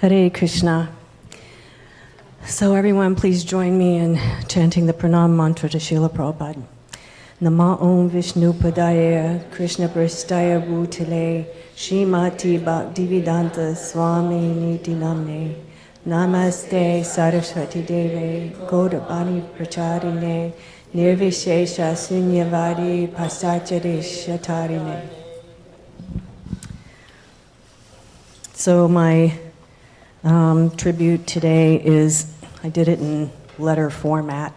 Hare Krishna. So everyone, please join me in chanting the pranam mantra to Srila Prabhupada. Nama Om Vishnu Padaya Krishna Prastaya Bhutale Srimati Bhaktivedanta Swami Niti Namne Namaste Saraswati Deve Gaudabani Pracharine Nirvishesha Sunyavadi Pasachare Shatarine. So my tribute today is, I did it in letter format.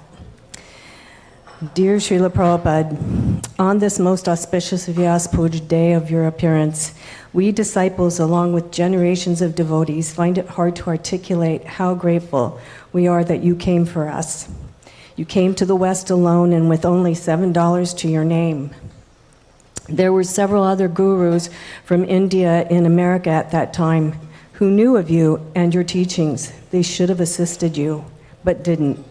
Dear Srila Prabhupada, on this most auspicious Vyasa Puja day of your appearance, we disciples, along with generations of devotees, find it hard to articulate how grateful we are that you came for us. You came to the West alone and with only $7 to your name. There were several other gurus from India in America at that time who knew of you and your teachings. They should have assisted you, but didn't.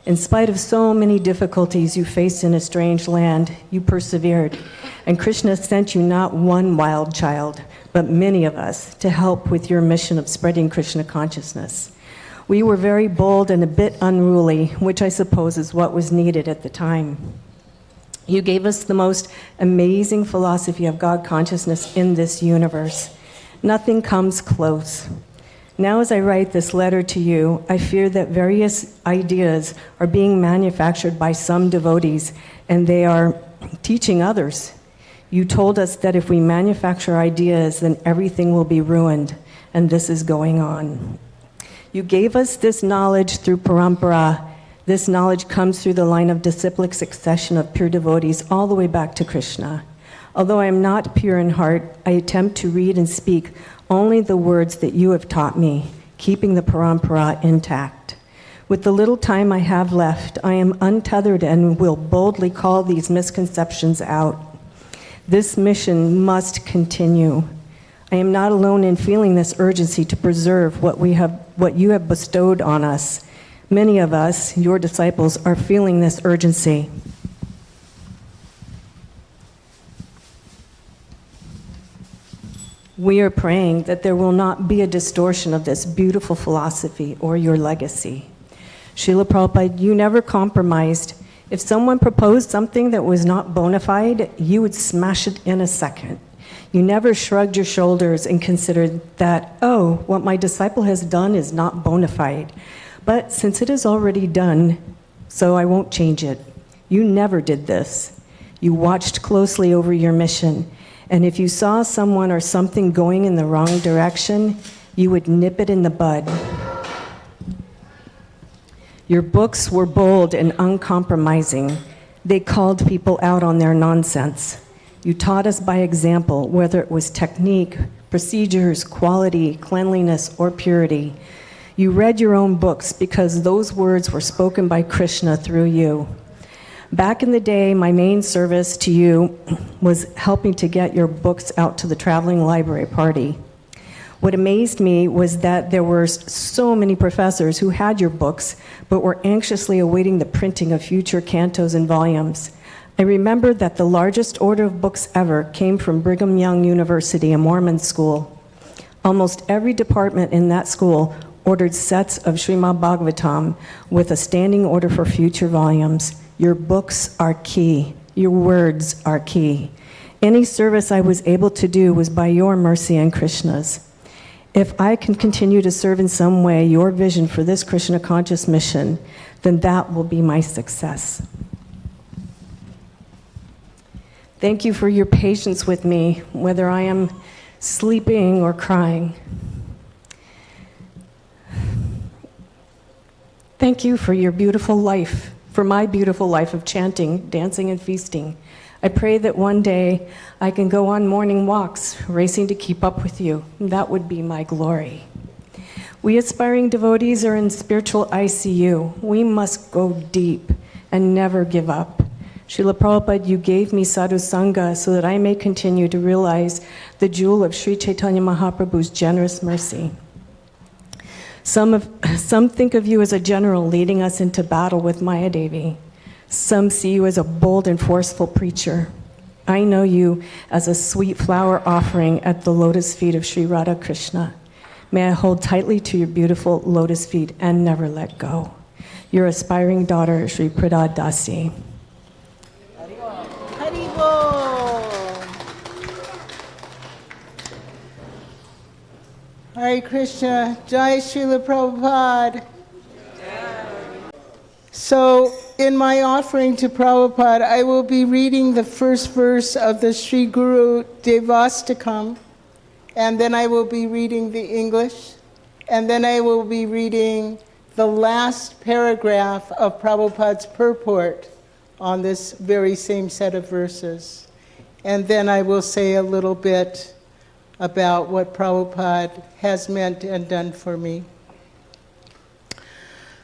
In spite of so many difficulties you faced in a strange land, you persevered, and Krishna sent you not one wild child, but many of us to help with your mission of spreading Krishna consciousness. We were very bold and a bit unruly, which I suppose is what was needed at the time. You gave us the most amazing philosophy of God consciousness in this universe. Nothing comes close. Now as I write this letter to you, I fear that various ideas are being manufactured by some devotees, and they are teaching others. You told us that if we manufacture ideas, then everything will be ruined, and this is going on. You gave us this knowledge through parampara. This knowledge comes through the line of disciplic succession of pure devotees all the way back to Krishna. Although I am not pure in heart, I attempt to read and speak only the words that you have taught me, keeping the parampara intact. With the little time I have left, I am untethered and will boldly call these misconceptions out. This mission must continue. I am not alone in feeling this urgency to preserve what you have bestowed on us. Many of us, your disciples, are feeling this urgency. We are praying that there will not be a distortion of this beautiful philosophy or your legacy. Srila Prabhupada, you never compromised. If someone proposed something that was not bona fide, you would smash it in a second. You never shrugged your shoulders and considered that, oh, what my disciple has done is not bona fide. But since it is already done, so I won't change it. You never did this. You watched closely over your mission. And if you saw someone or something going in the wrong direction, you would nip it in the bud. Your books were bold and uncompromising. They called people out on their nonsense. You taught us by example, whether it was technique, procedures, quality, cleanliness, or purity. You read your own books because those words were spoken by Krishna through you. Back in the day, my main service to you was helping to get your books out to the traveling library party. What amazed me was that there were so many professors who had your books, but were anxiously awaiting the printing of future cantos and volumes. I remember that the largest order of books ever came from Brigham Young University, a Mormon school. Almost every department in that school ordered sets of Srimad Bhagavatam with a standing order for future volumes. Your books are key. Your words are key. Any service I was able to do was by your mercy and Krishna's. If I can continue to serve in some way your vision for this Krishna conscious mission, then that will be my success. Thank you for your patience with me, whether I am sleeping or crying. Thank you for your beautiful life. For my beautiful life of chanting, dancing, and feasting. I pray that one day I can go on morning walks, racing to keep up with you. That would be my glory. We aspiring devotees are in spiritual ICU. We must go deep and never give up. Srila Prabhupada, you gave me sadhu sangha so that I may continue to realize the jewel of Sri Chaitanya Mahaprabhu's generous mercy. Some think of you as a general leading us into battle with Maya Devi. Some see you as a bold and forceful preacher. I know you as a sweet flower offering at the lotus feet of Sri Radha Krishna. May I hold tightly to your beautiful lotus feet and never let go. Your aspiring daughter, Sri Prabhupada Dasi. Haribol. Hare Krishna, Jai Srila Prabhupada. So, in my offering to Prabhupada, I will be reading the first verse of the Sri Guru Devastakam, and then I will be reading the English, and then I will be reading the last paragraph of Prabhupada's purport on this very same set of verses. And then I will say a little bit about what Prabhupada has meant and done for me.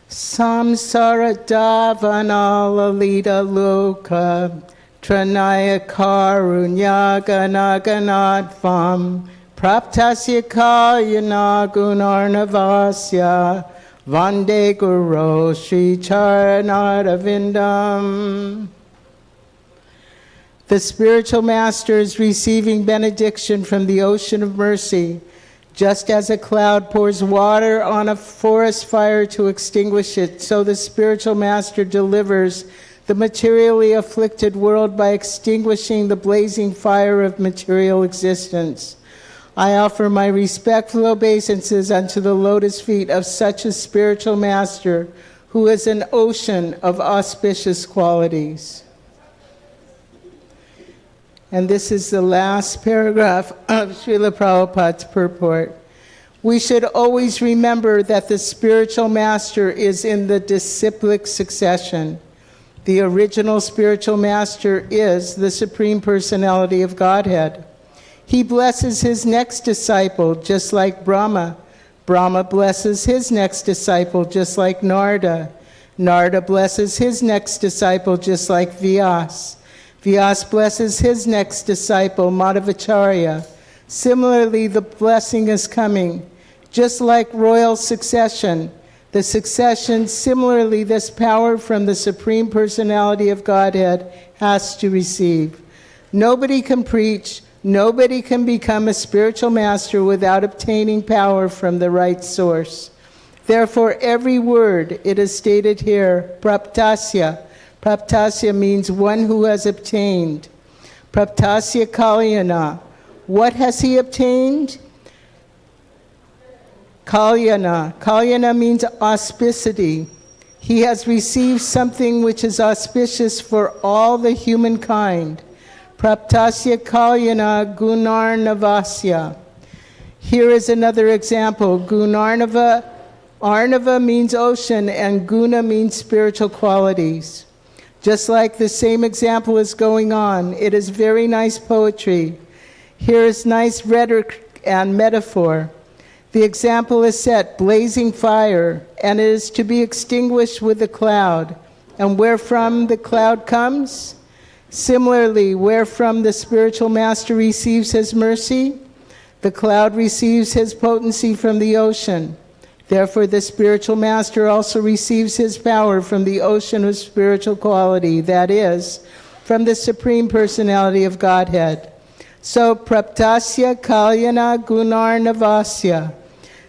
Samsara davana lalita loka tranaya karunya ganaganadvam praptasya kalyana gunarnavasya vande guru Sri Charanardavindam. The spiritual master is receiving benediction from the ocean of mercy, just as a cloud pours water on a forest fire to extinguish it, so the spiritual master delivers the materially afflicted world by extinguishing the blazing fire of material existence. I offer my respectful obeisances unto the lotus feet of such a spiritual master who is an ocean of auspicious qualities. And this is the last paragraph of Srila Prabhupada's purport. We should always remember that the spiritual master is in the disciplic succession. The original spiritual master is the Supreme Personality of Godhead. He blesses his next disciple just like Brahma. Brahma blesses his next disciple just like Narada. Narada blesses his next disciple just like Vyasa. Vyasa blesses his next disciple, Madhavacharya. Similarly, the blessing is coming. Just like royal succession, the succession, similarly, this power from the Supreme Personality of Godhead has to receive. Nobody can preach, nobody can become a spiritual master without obtaining power from the right source. Therefore, every word, it is stated here, praptasya. Praptasya means one who has obtained. Praptasya kalyana. What has he obtained? Kalyana. Kalyana means auspicity. He has received something which is auspicious for all the humankind. Praptasya kalyana gunarnavasya. Here is another example. Gunarnava. Arnava means ocean and guna means spiritual qualities. Just like the same example is going on, it is very nice poetry. Here is nice rhetoric and metaphor. The example is set, blazing fire, and it is to be extinguished with the cloud. And wherefrom the cloud comes? Similarly, wherefrom the spiritual master receives his mercy, the cloud receives his potency from the ocean. Therefore, the spiritual master also receives his power from the ocean of spiritual quality, that is, from the Supreme Personality of Godhead. So, praptasya kalyana gunarnavasya.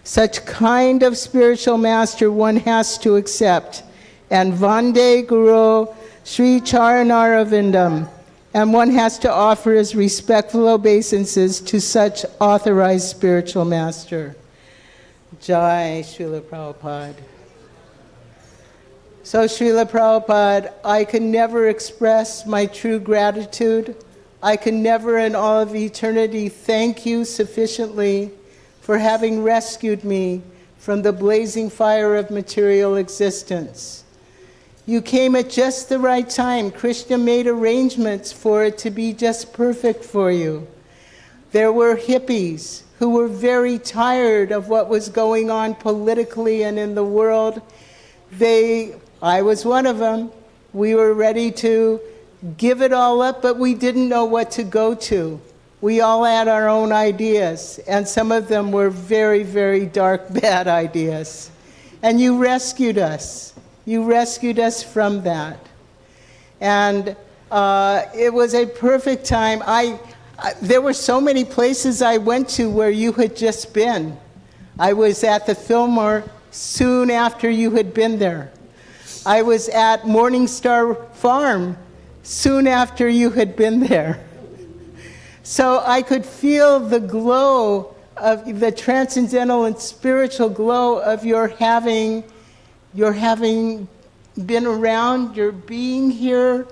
Such kind of spiritual master one has to accept. And vande guru Sri Charanardavindam. And one has to offer his respectful obeisances to such authorized spiritual master. Jai Srila Prabhupada. So Srila Prabhupada, I can never express my true gratitude. I can never in all of eternity thank you sufficiently for having rescued me from the blazing fire of material existence. You came at just the right time. Krishna made arrangements for it to be just perfect for you. There were hippies who were very tired of what was going on politically and in the world. I was one of them. We were ready to give it all up, but we didn't know what to go to. We all had our own ideas, and some of them were very, very dark, bad ideas. And you rescued us. You rescued us from that. And it was a perfect time. There were so many places I went to where you had just been. I was at the Fillmore soon after you had been there. I was at Morningstar Farm soon after you had been there. So I could feel the glow of the transcendental and spiritual glow of your having been around, your being here,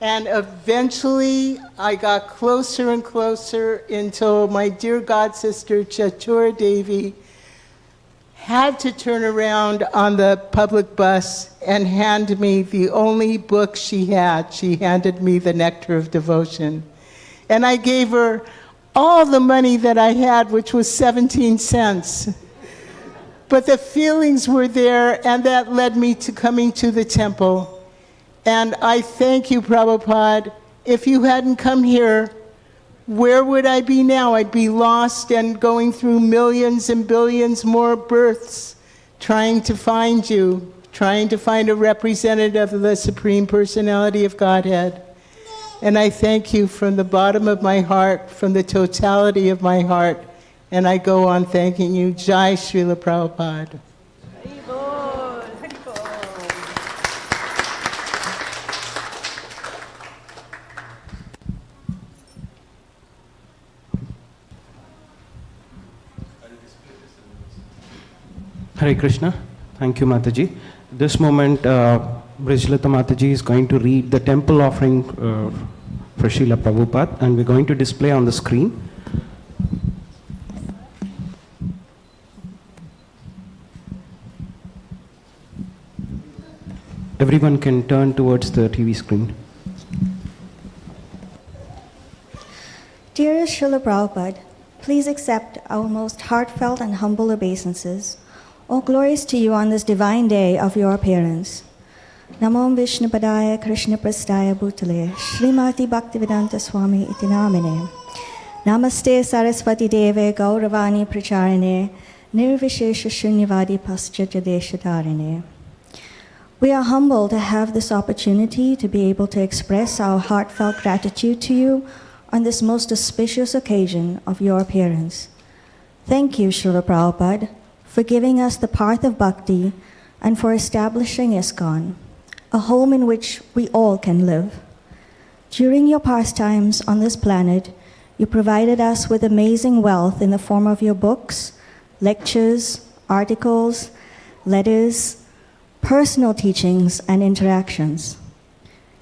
and eventually I got closer and closer until my dear god sister Chatura Devi had to turn around on the public bus and hand me the only book she had. She handed me the Nectar of Devotion. And I gave her all the money that I had, which was 17 cents. But the feelings were there, and that led me to coming to the temple. And I thank you, Prabhupada. If you hadn't come here, where would I be now? I'd be lost and going through millions and billions more births, trying to find you, trying to find a representative of the Supreme Personality of Godhead. And I thank you from the bottom of my heart, from the totality of my heart, and I go on thanking you. Jai Srila Prabhupada. Hare Krishna. Thank you, Mataji. This moment, Brijlata Mataji is going to read the temple offering for Srila Prabhupada, and we're going to display on the screen. Everyone can turn towards the TV screen. Dear Srila Prabhupada, please accept our most heartfelt and humble obeisances. All glories to you on this divine day of your appearance. Namo Vishnupadaya Krishna Prastaya Bhutale Srimati Bhaktivedanta Swami iti namine. Namaste Saraswati Deve Gauravani Pracharine Nirvishesha Shunyavadi Paschatya Deshatarine. We are humbled to have this opportunity to be able to express our heartfelt gratitude to you on this most auspicious occasion of your appearance. Thank you, Srila Prabhupada, for giving us the path of bhakti and for establishing ISKCON, a home in which we all can live. During your pastimes on this planet, you provided us with amazing wealth in the form of your books, lectures, articles, letters, personal teachings, and interactions.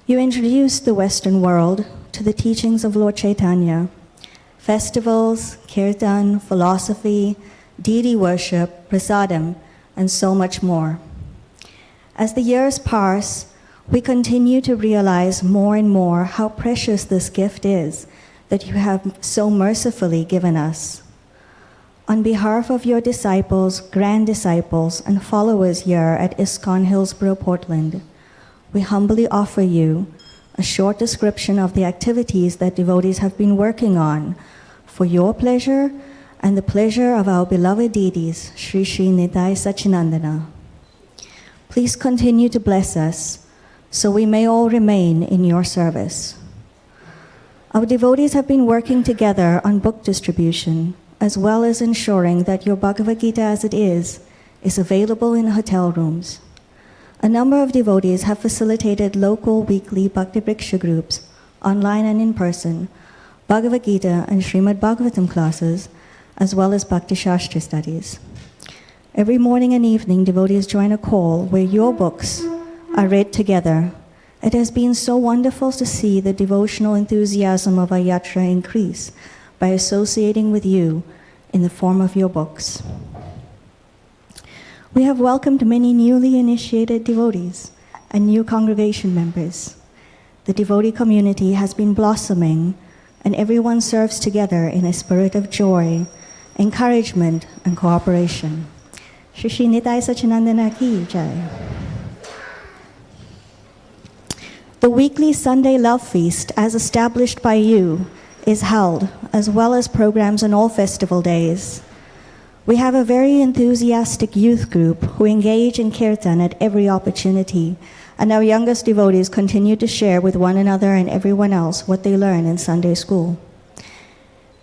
You introduced the Western world to the teachings of Lord Chaitanya, festivals, kirtan, philosophy, deity worship, prasadam, and so much more. As the years pass, we continue to realize more and more how precious this gift is that you have so mercifully given us. On behalf of your disciples, grand disciples, and followers here at ISKCON Hillsborough, Portland, we humbly offer you a short description of the activities that devotees have been working on for your pleasure and the pleasure of our beloved deities, Sri Sri Nitai Sachinandana. Please continue to bless us so we may all remain in your service. Our devotees have been working together on book distribution, as well as ensuring that your Bhagavad Gita as it is available in hotel rooms. A number of devotees have facilitated local weekly Bhakti Vriksha groups, online and in person, Bhagavad Gita and Srimad Bhagavatam classes, as well as Bhakti Shastra studies. Every morning and evening, devotees join a call where your books are read together. It has been so wonderful to see the devotional enthusiasm of our yatra increase by associating with you in the form of your books. We have welcomed many newly initiated devotees and new congregation members. The devotee community has been blossoming, and everyone serves together in a spirit of joy, encouragement, and cooperation. Shri Shri Nitai Sachinandana Ki Jai. The weekly Sunday Love Feast, as established by you, is held, as well as programs on all festival days. We have a very enthusiastic youth group who engage in kirtan at every opportunity, and our youngest devotees continue to share with one another and everyone else what they learn in Sunday school.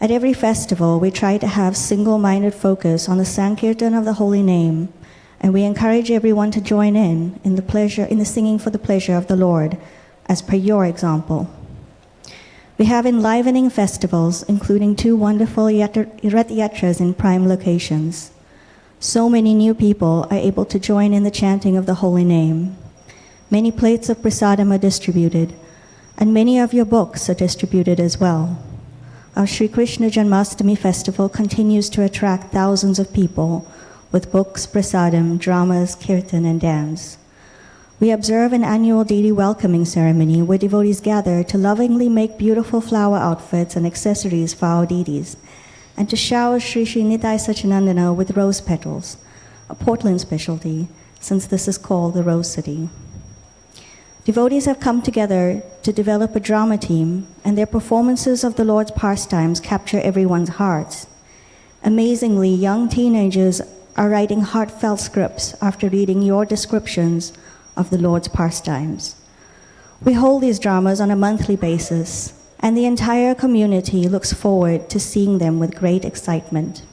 At every festival, we try to have single-minded focus on the Sankirtan of the Holy Name, and we encourage everyone to join in the singing for the pleasure of the Lord, as per your example. We have enlivening festivals, including 2 wonderful Rath Yatras in prime locations. So many new people are able to join in the chanting of the Holy Name. Many plates of prasadam are distributed, and many of your books are distributed as well. Our Sri Krishna Janmashtami festival continues to attract thousands of people with books, prasadam, dramas, kirtan, and dance. We observe an annual deity welcoming ceremony where devotees gather to lovingly make beautiful flower outfits and accessories for our deities, and to shower Sri Sri Nitai Sachinandana with rose petals, a Portland specialty, since this is called the Rose City. Devotees have come together to develop a drama team, and their performances of the Lord's pastimes capture everyone's hearts. Amazingly, young teenagers are writing heartfelt scripts after reading your descriptions of the Lord's pastimes. We hold these dramas on a monthly basis, and the entire community looks forward to seeing them with great excitement.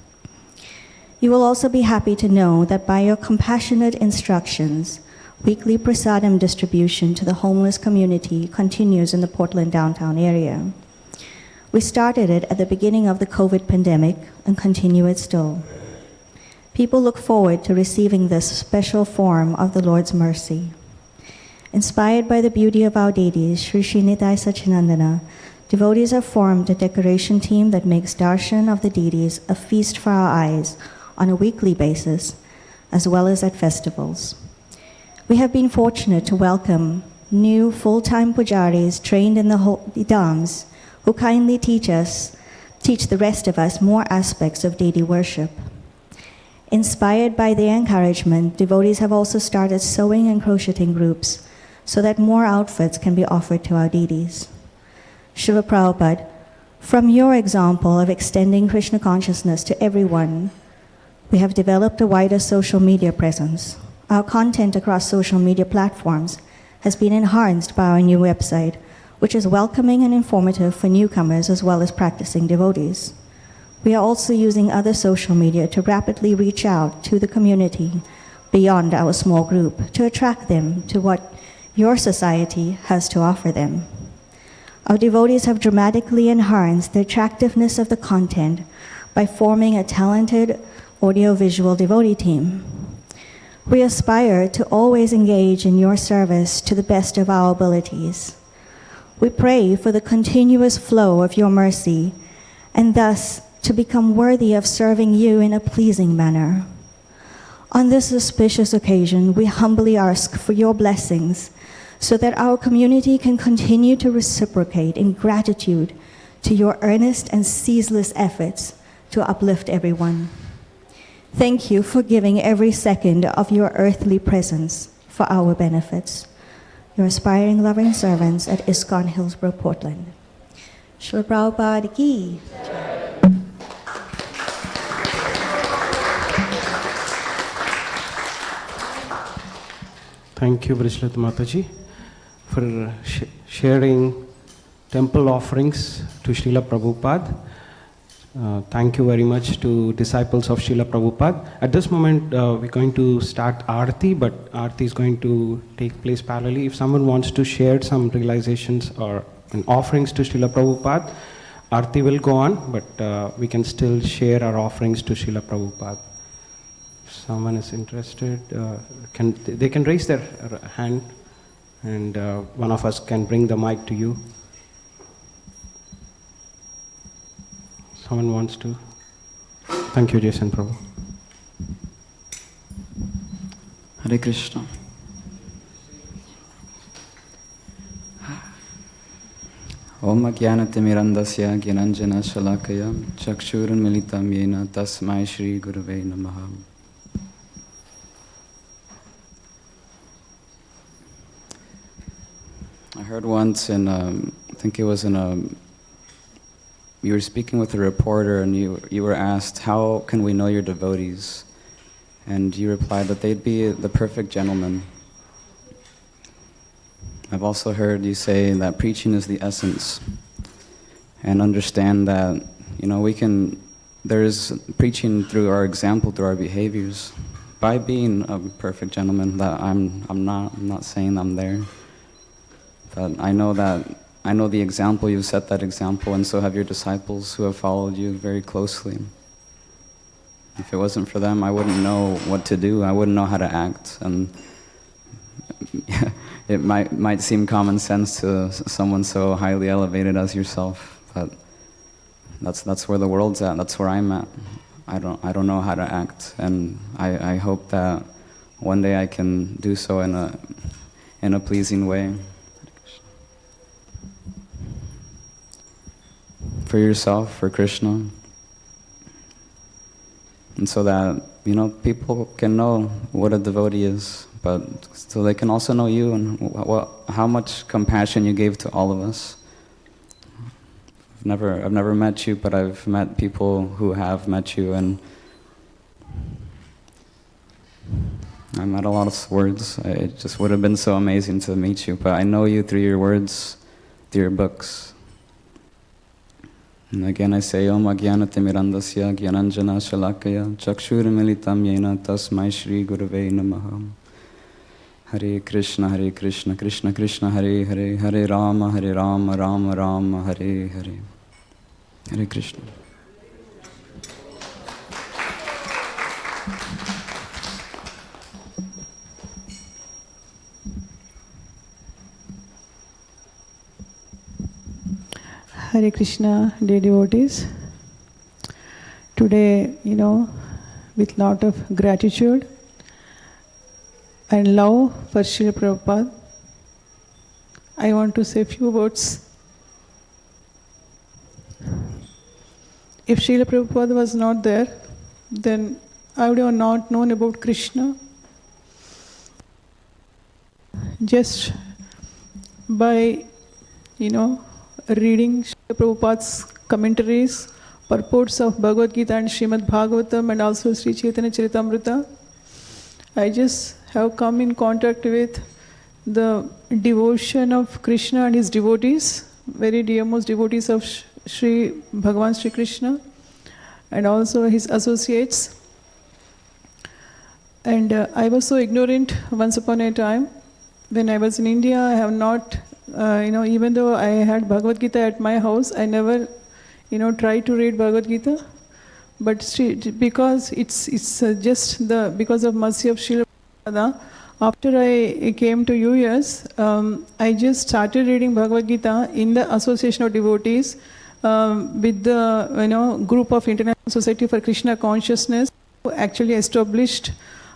You will also be happy to know that by your compassionate instructions, weekly prasadam distribution to the homeless community continues in the Portland downtown area. We started it at the beginning of the COVID pandemic and continue it still. People look forward to receiving this special form of the Lord's mercy. Inspired by the beauty of our deities, Sri Sri Nitai Sachinandana, devotees have formed a decoration team that makes darshan of the deities a feast for our eyes on a weekly basis, as well as at festivals. We have been fortunate to welcome new full-time pujaris trained in the dhams who kindly teach the rest of us more aspects of deity worship. Inspired by their encouragement, devotees have also started sewing and crocheting groups so that more outfits can be offered to our deities. Srila Prabhupada, from your example of extending Krishna consciousness to everyone, we have developed a wider social media presence. Our content across social media platforms has been enhanced by our new website, which is welcoming and informative for newcomers as well as practicing devotees. We are also using other social media to rapidly reach out to the community beyond our small group to attract them to what your society has to offer them. Our devotees have dramatically enhanced the attractiveness of the content by forming a talented audiovisual devotee team. We aspire to always engage in your service to the best of our abilities. We pray for the continuous flow of your mercy, and thus to become worthy of serving you in a pleasing manner. On this auspicious occasion, we humbly ask for your blessings so that our community can continue to reciprocate in gratitude to your earnest and ceaseless efforts to uplift everyone. Thank you for giving every second of your earthly presence for our benefits. Your aspiring loving servants at ISKCON Hillsborough, Portland. Srila Prabhupada ki. Thank you, Vrishlat Mataji, for sharing temple offerings to Srila Prabhupada. Thank you very much to disciples of Srila Prabhupada. At this moment, we're going to start Aarti, but Aarti is going to take place parallelly. If someone wants to share some realizations or offerings to Srila Prabhupada, Aarti will go on, but we can still share our offerings to Srila Prabhupada. If someone is interested, they can raise their hand, and one of us can bring the mic to you. Someone wants to? Thank you, Jason Prabhu. Hare Krishna. Om Jnanatimirandasya Gyananjana Shalakaya Chakshurun Militam Yena Tasmai Shri Gurave Namaha. I heard once I think it was you were speaking with a reporter and you were asked, how can we know your devotees? And you replied that they'd be the perfect gentleman. I've also heard you say that preaching is the essence, and understand that there's preaching through our example, through our behaviors. By being a perfect gentleman, that I'm not saying I'm there, but I know the example, you've set that example, and so have your disciples who have followed you very closely. If it wasn't for them, I wouldn't know what to do, I wouldn't know how to act, and it might seem common sense to someone so highly elevated as yourself, but that's where the world's at, that's where I'm at. I don't know how to act, and I hope that one day I can do so in a pleasing way. For yourself, for Krishna, and so that people can know what a devotee is, but so they can also know you and how much compassion you gave to all of us. I've never met you, but I've met people who have met you, and I'm at a lot of words. It just would have been so amazing to meet you, but I know you through your words, through your books. And again I say, Om Ajnanatimirandasya Jnananjana Shalakaya Chakshurmilitam Yena Tasmai Shri Gurave Namaha. Hare Krishna, Krishna Krishna, Hare Hare, Hare Rama, Rama Rama, Hare Hare. Hare Krishna. Hare Krishna, dear devotees. Today, with lot of gratitude and love for Srila Prabhupada, I want to say a few words. If Srila Prabhupada was not there, then I would have not known about Krishna. Just by, reading Srila Prabhupada's commentaries, purports of Bhagavad Gita and Srimad Bhagavatam, and also Sri Chaitanya Charitamrita, I just have come in contact with the devotion of Krishna and his devotees, very dearmost devotees of Sri Bhagavan Sri Krishna, and also his associates. And I was so ignorant once upon a time. When I was in India, I have not, even though I had Bhagavad Gita at my house, I never, tried to read Bhagavad Gita. But because it's just because of mercy of Srila Prabhupada, after I came to US, I just started reading Bhagavad Gita in the Association of Devotees with the group of International Society for Krishna Consciousness, who actually established,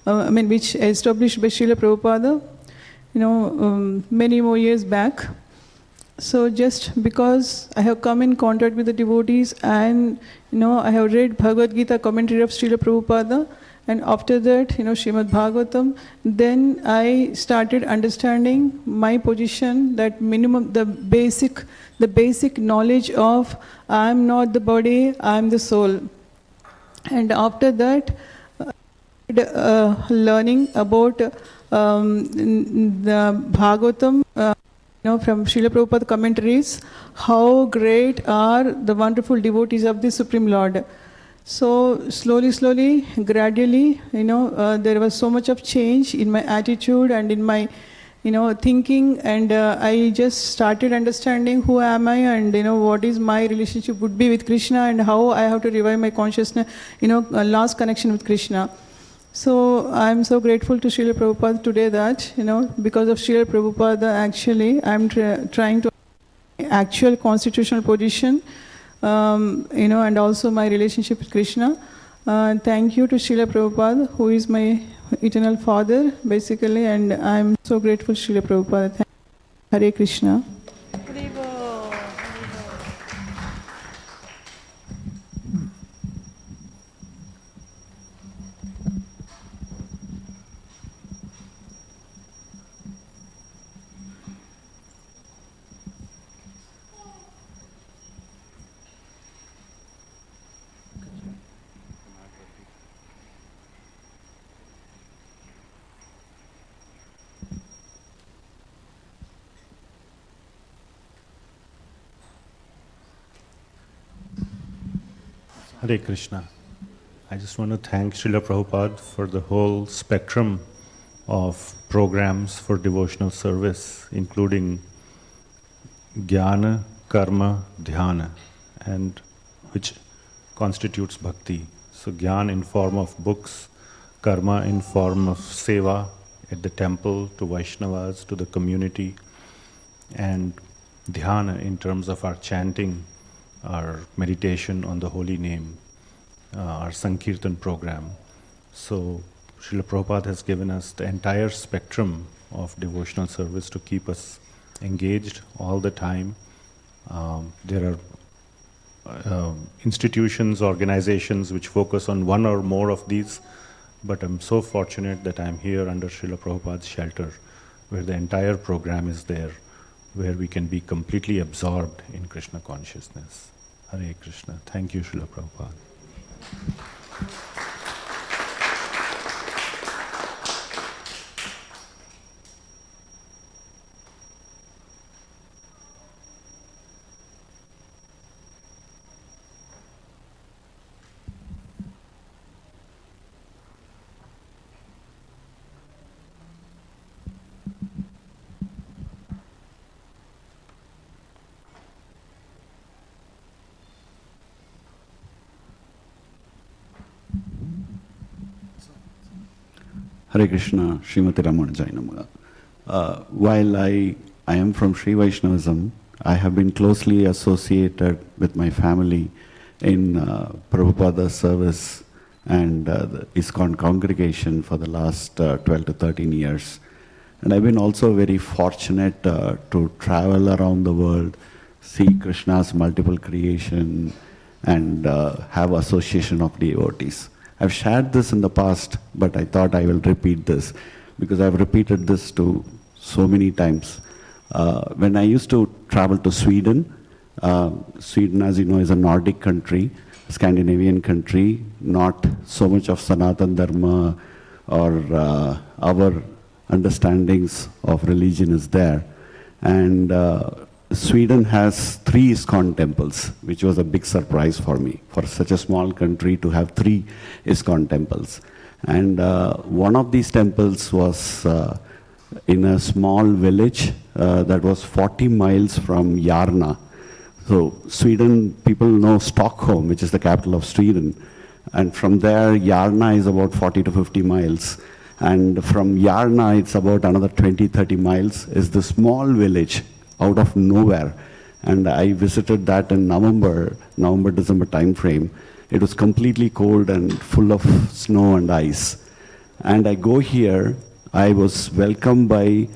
which established by Srila Prabhupada, many more years back. So just because I have come in contact with the devotees and I have read Bhagavad Gita commentary of Srila Prabhupada, and after that Srimad Bhagavatam, then I started understanding my position, that minimum, the basic knowledge of I am not the body, I am the soul. And after that, learning about the Bhagavatam, from Srila Prabhupada commentaries, how great are the wonderful devotees of the Supreme Lord. So slowly, gradually, there was so much of change in my attitude and in my, thinking, and I just started understanding who am I, and what is my relationship would be with Krishna, and how I have to revive my consciousness, last connection with Krishna. So I'm so grateful to Srila Prabhupada today that, because of Srila Prabhupada, actually, I'm trying to actual constitutional position, and also my relationship with Krishna. Thank you to Srila Prabhupada, who is my eternal father, basically, and I'm so grateful to Srila Prabhupada. Thank you. Hare Krishna. Hare Krishna. I just want to thank Srila Prabhupada for the whole spectrum of programs for devotional service, including Jnana, Karma, Dhyana, and which constitutes bhakti. So Jnana in form of books, Karma in form of seva at the temple, to Vaishnavas, to the community, and Dhyana in terms of our chanting, our meditation on the holy name, our Sankirtan program. So Srila Prabhupada has given us the entire spectrum of devotional service to keep us engaged all the time. There are institutions, organizations which focus on one or more of these, but I'm so fortunate that I'm here under Srila Prabhupada's shelter, where the entire program is there, where we can be completely absorbed in Krishna consciousness. Hare Krishna. Thank you, Srila Prabhupada. Hare Krishna, Srimati Ramanujaya Namaha. While I am from Sri Vaishnavism, I have been closely associated with my family in Prabhupada's service and the ISKCON congregation for the last 12 to 13 years. And I've been also very fortunate to travel around the world, see Krishna's multiple creation, and have association of devotees. I've shared this in the past, but I thought I will repeat this because I've repeated this to so many times. When I used to travel to Sweden, Sweden, as you know, is a Nordic country, a Scandinavian country, not so much of Sanatan Dharma or our understandings of religion is there. And Sweden has 3 ISKCON temples, which was a big surprise for me, for such a small country to have 3 ISKCON temples. And one of these temples was in a small village that was 40 miles from Järna. So Sweden, people know Stockholm, which is the capital of Sweden. And from there, Järna is about 40 to 50 miles. And from Järna, it's about another 20, 30 miles, is the small village out of nowhere. And I visited that in November, December time frame. It was completely cold and full of snow and ice. And I go here, I was welcomed by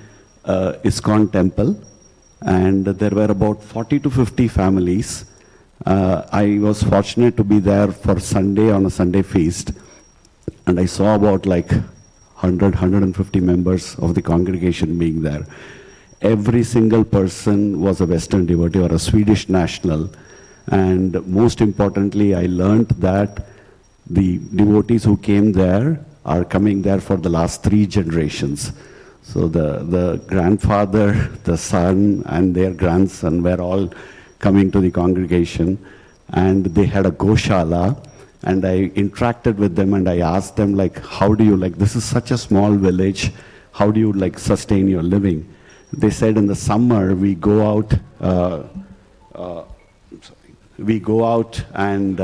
ISKCON temple, and there were about 40 to 50 families. I was fortunate to be there for Sunday on a Sunday feast, and I saw about like 100, 150 members of the congregation being there. Every single person was a Western devotee or a Swedish national. And most importantly, I learned that the devotees who came there are coming there for the last 3 generations. So the grandfather, the son, and their grandson were all coming to the congregation. And they had a Goshala. And I interacted with them and I asked them, like, how do you, like, this is such a small village, how do you, like, sustain your living? They said in the summer we go out and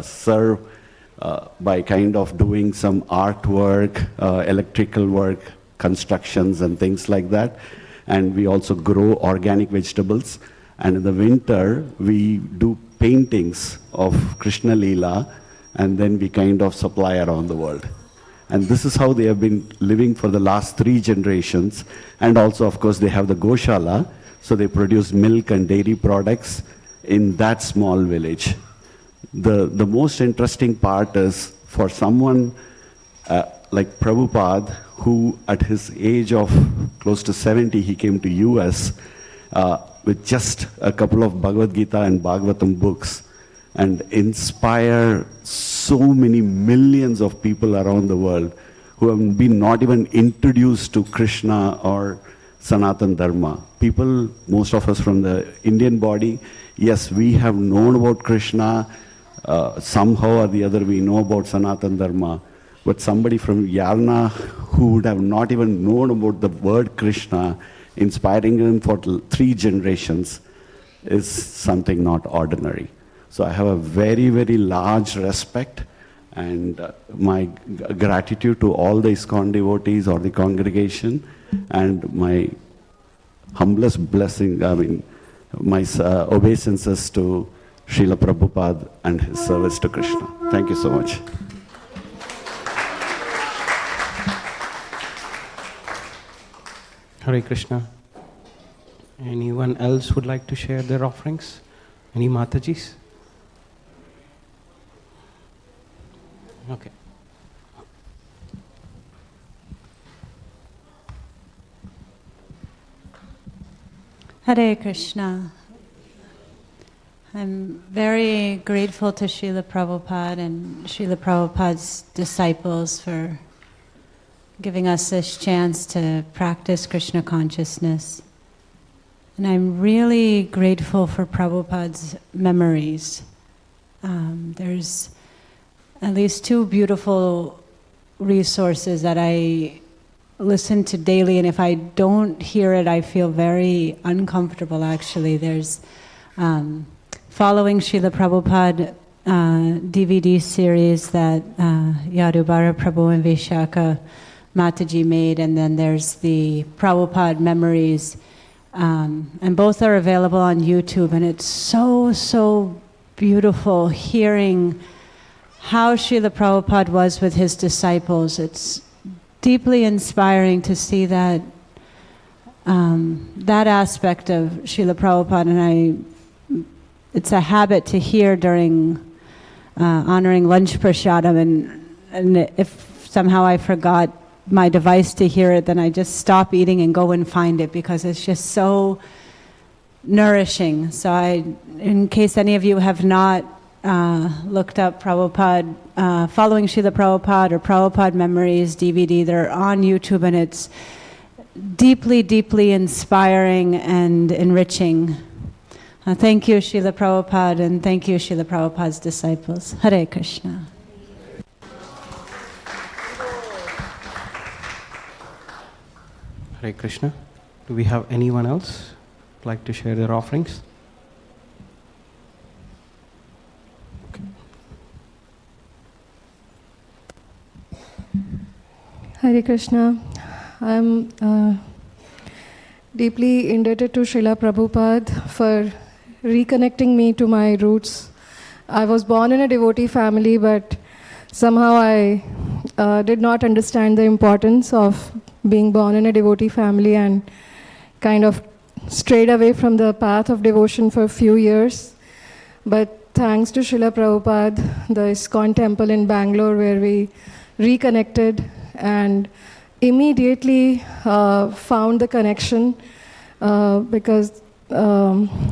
serve by kind of doing some artwork, electrical work, constructions and things like that. And we also grow organic vegetables. And in the winter, we do paintings of Krishna Leela, and then we kind of supply around the world. And this is how they have been living for the last 3 generations. And also, of course, they have the Goshala, so they produce milk and dairy products in that small village. The most interesting part is for someone like Prabhupada, who at his age of close to 70, he came to US with just a couple of Bhagavad Gita and Bhagavatam books, and inspire so many millions of people around the world who have been not even introduced to Krishna or Sanatan Dharma. People, most of us from the Indian body, yes, we have known about Krishna somehow or the other we know about Sanatan Dharma, but somebody from Yarna who would have not even known about the word Krishna, inspiring him for 3 generations, is something not ordinary. So I have a very, very large respect and my gratitude to all the ISKCON devotees or the congregation, and my humblest blessing, my obeisances to Srila Prabhupada and his service to Krishna. Thank you so much. Hare Krishna. Anyone else would like to share their offerings? Any Matajis? Okay. Hare Krishna. I'm very grateful to Srila Prabhupada and Srila Prabhupada's disciples for giving us this chance to practice Krishna consciousness. And I'm really grateful for Prabhupada's memories. There's at least 2 beautiful resources that I listen to daily, and if I don't hear it, I feel very uncomfortable, actually. There's Following Srila Prabhupada DVD series that Yadubara Prabhu and Vishaka Mataji made, and then there's the Prabhupada Memories, and both are available on YouTube, and it's so beautiful hearing how Srila Prabhupada was with his disciples. It's deeply inspiring to see that that aspect of Srila Prabhupada, and it's a habit to hear during honoring lunch prasadam, and if somehow I forgot my device to hear it, then I just stop eating and go and find it because it's just so nourishing. So in case any of you have not looked up Prabhupada, Following Srila Prabhupada or Prabhupada Memories DVD, they're on YouTube, and it's deeply inspiring and enriching. Thank you, Srila Prabhupada, and thank you, Srila Prabhupada's disciples. Hare Krishna. Hare Krishna. Do we have anyone else who'd like to share their offerings? Okay. Hare Krishna. I'm deeply indebted to Srila Prabhupada for reconnecting me to my roots. I was born in a devotee family, but somehow I did not understand the importance of being born in a devotee family and kind of strayed away from the path of devotion for a few years. But thanks to Srila Prabhupada, the ISKCON temple in Bangalore, where we reconnected and immediately found the connection because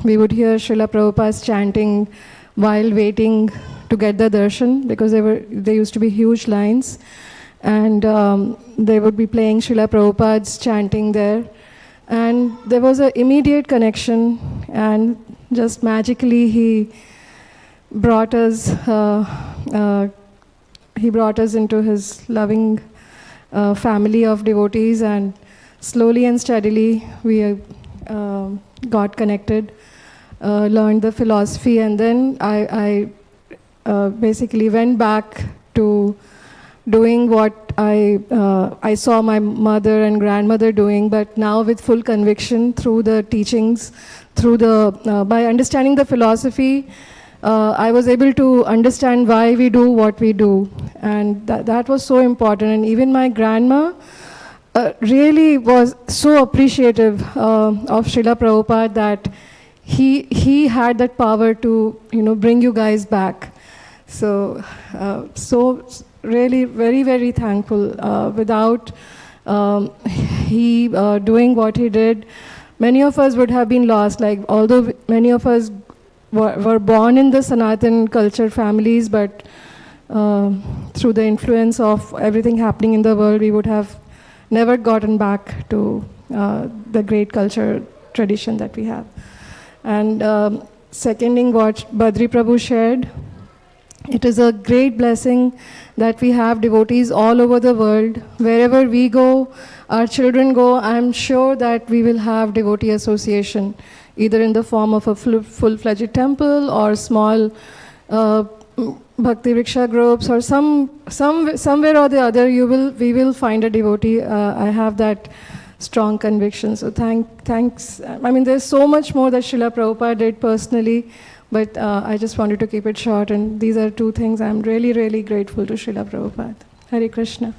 we would hear Srila Prabhupada's chanting while waiting to get the darshan, because there used to be huge lines, and they would be playing Srila Prabhupada's chanting there, and there was an immediate connection, and just magically he brought us into his loving family of devotees, and slowly and steadily we got connected, learned the philosophy, and then I basically went back to doing what I saw my mother and grandmother doing, but now with full conviction through the teachings, by understanding the philosophy, I was able to understand why we do what we do, and that was so important. And even my grandma really was so appreciative of Srila Prabhupada that he had that power to bring you guys back. So really very thankful. Without he doing what he did, many of us would have been lost. Like, although many of us were born in the Sanatan culture families, but through the influence of everything happening in the world, we would have never gotten back to the great culture tradition that we have. And seconding what Badri Prabhu shared, It is a great blessing that we have devotees all over the world. Wherever we go, our children go, I'm sure that we will have devotee association, either in the form of a full-fledged temple or small bhakti rickshaw groups, or somewhere or the other we will find a devotee. I have that strong conviction. So thanks. I mean, there's so much more that Srila Prabhupada did personally, but I just wanted to keep it short, and these are two things I'm really, really grateful to Srila Prabhupada. Hare Krishna.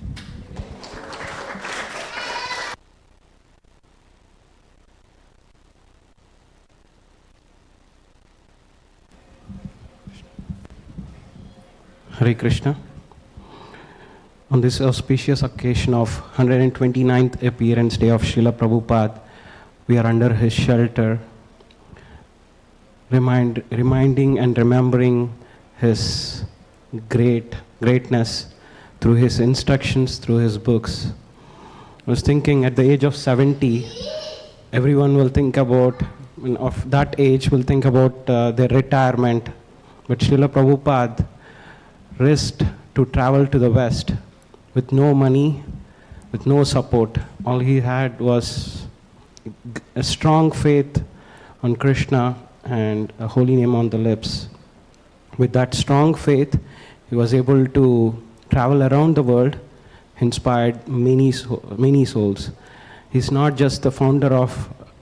Hare Krishna. On this auspicious occasion of 129th appearance day of Srila Prabhupada, we are under his shelter, reminding and remembering his greatness through his instructions, through his books. I was thinking at the age of 70, everyone will think about, of that age, will think about their retirement. But Srila Prabhupada risked to travel to the West with no money, with no support. All he had was a strong faith on Krishna and a holy name on the lips. With that strong faith, he was able to travel around the world, inspired many souls. He's not just the founder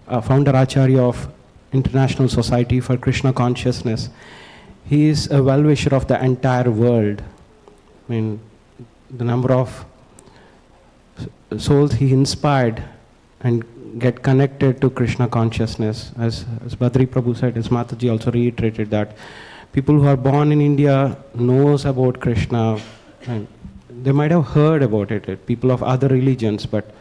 Acharya of International Society for Krishna Consciousness. He is a well-wisher of the entire world. I mean, the number of souls he inspired and get connected to Krishna consciousness. As Badri Prabhu said, as Mataji also reiterated, that people who are born in India knows about Krishna, and they might have heard about it, people of other religions, but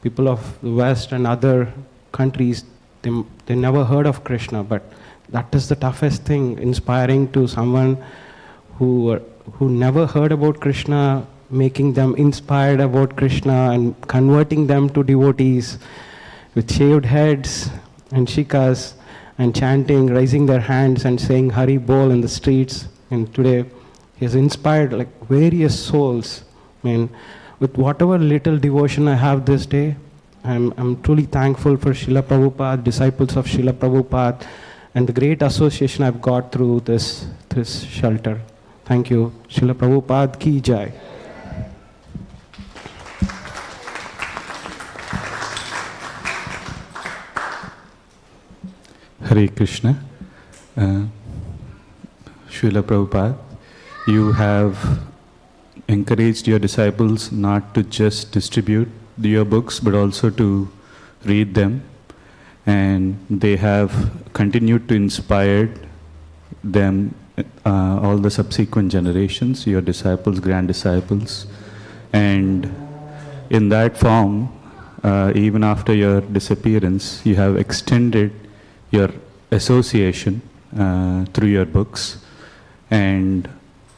people of the West and other countries, they never heard of Krishna. But that is the toughest thing, inspiring to someone who never heard about Krishna, making them inspired about Krishna and converting them to devotees with shaved heads and shikas and chanting, raising their hands and saying Hari Bol in the streets. And today he has inspired like various souls. I mean, with whatever little devotion I have this day, I'm truly thankful for Srila Prabhupada, disciples of Srila Prabhupada, and the great association I've got through this shelter. Thank you. Srila Prabhupada ki jai. Hare Krishna. Srila Prabhupada, you have encouraged your disciples not to just distribute your books, but also to read them. And they have continued to inspire them, all the subsequent generations, your disciples, grand disciples. And in that form, even after your disappearance, you have extended your association through your books, and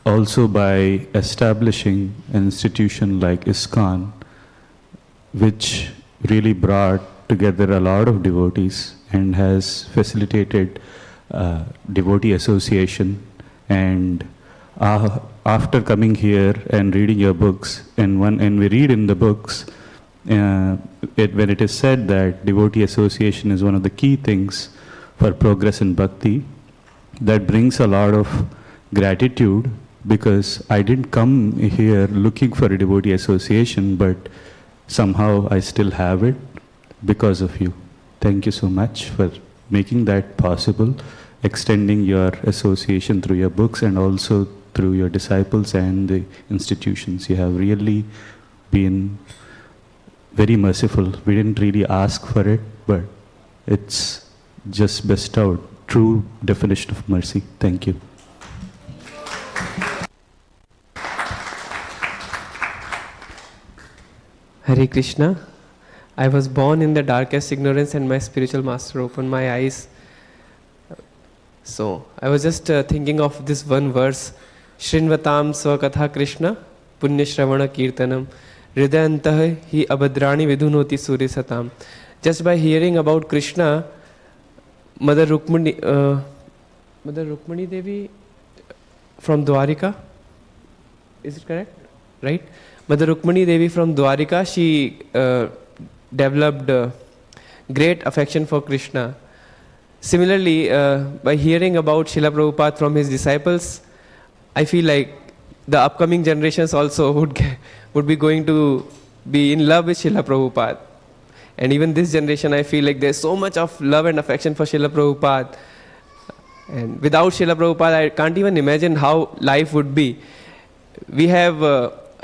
also by establishing an institution like ISKCON, which really brought together a lot of devotees and has facilitated devotee association. And after coming here and reading your books, and we read in the books, when it is said that devotee association is one of the key things for progress in bhakti, that brings a lot of gratitude, because I didn't come here looking for a devotee association, but somehow I still have it because of you. Thank you so much for making that possible, extending your association through your books and also through your disciples and the institutions. You have really been very merciful. We didn't really ask for it, but it's just bestowed. True definition of mercy. Thank you. Hare Krishna. I was born in the darkest ignorance, and my spiritual master opened my eyes. So I was just thinking of this one verse, Shrinvatam Swakatha Krishna, Punya Shravana Kirtanam, Hridayantah hi abhadrani vidhunoti suryasatam. Just by hearing about Mother Rukmani Devi from Dwarika. Is it correct? Right? Mother Rukmani Devi from Dwarika, she developed great affection for Krishna. Similarly, by hearing about Srila Prabhupada from his disciples, I feel like the upcoming generations also would be going to be in love with Srila Prabhupada. And even this generation, I feel like there's so much of love and affection for Srila Prabhupada. And without Srila Prabhupada, I can't even imagine how life would be. We have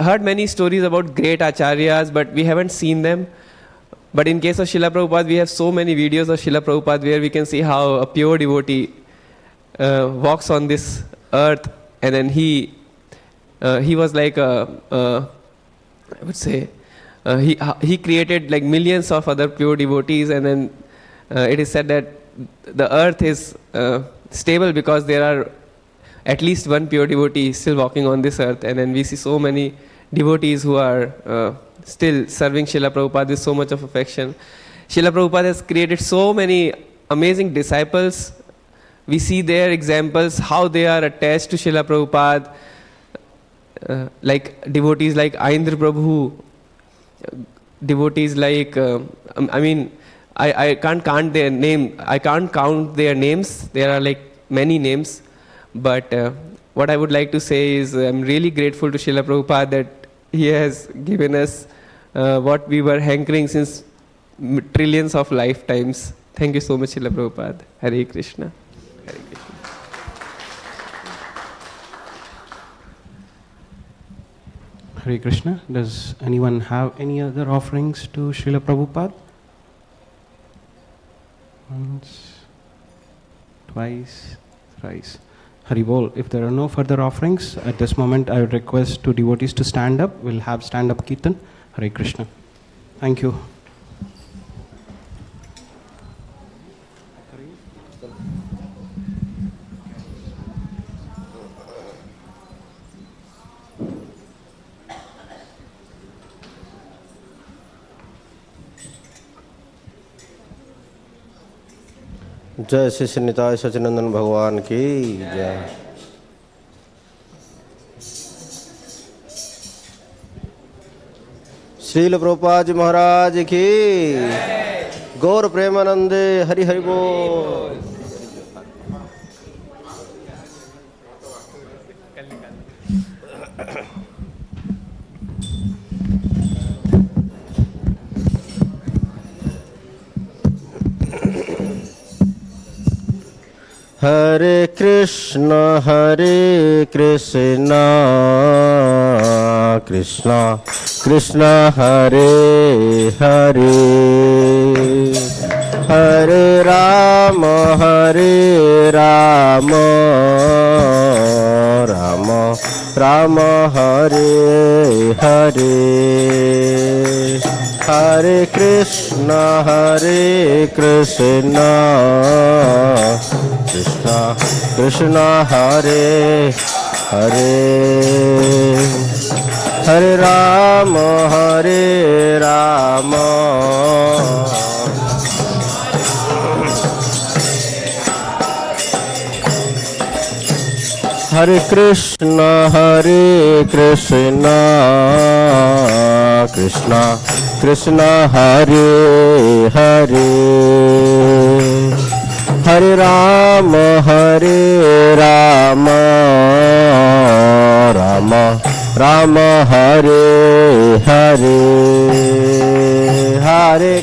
heard many stories about great acharyas, but we haven't seen them. But in case of Srila Prabhupada, we have so many videos of Srila Prabhupada where we can see how a pure devotee walks on this earth, and then he was like I would say he created like millions of other pure devotees, and then it is said that the earth is stable because there are at least one pure devotee still walking on this earth, and then we see so many devotees who are still serving Srila Prabhupada with so much of affection. Srila Prabhupada has created so many amazing disciples. We see their examples, how they are attached to Srila Prabhupada, like devotees like Aindra Prabhu, devotees like, I can't count their name. I can't count their names. There are like many names. But what I would like to say is I'm really grateful to Srila Prabhupada that he has given us what we were hankering since trillions of lifetimes. Thank you so much, Srila Prabhupada. Hare Krishna. Hare Krishna. Hare Krishna. Does anyone have any other offerings to Srila Prabhupada? Once, twice, thrice. Hari Bol. If there are no further offerings, at this moment I would request two devotees to stand up. We'll have stand-up Kirtan. Hare Krishna. Thank you. जय श्री श्री निताय सच्चिदानंद भगवान की जय। श्रील प्रभुपाद जी महाराज की गौर प्रेमानंदे हरि हरि बोल। हरे कृष्ण कृष्ण कृष्ण हरे हरे, हरे राम राम राम हरे हरे, हरे कृष्ण कृष्ण कृष्ण हरे हरे, हरे राम हरे कृष्ण कृष्ण कृष्ण हरे हरे, हरे राम राम हरे हरे, हरे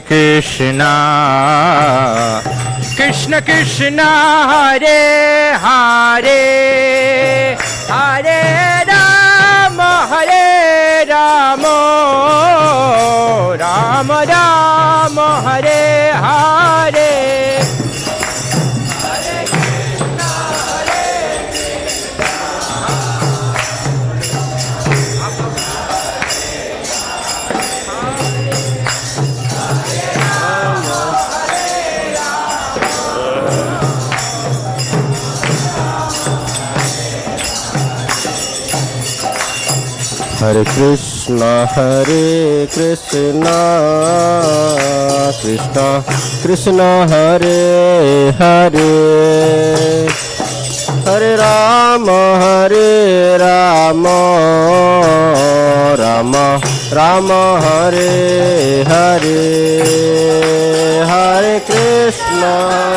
कृष्णा कृष्ण कृष्ण हरे हरे, हरे Ram Ram Ram Hare Hare, Hare Krishna Krishna Krishna Hare Hare Hare Rama Rama Rama Hare Hare Hare Krishna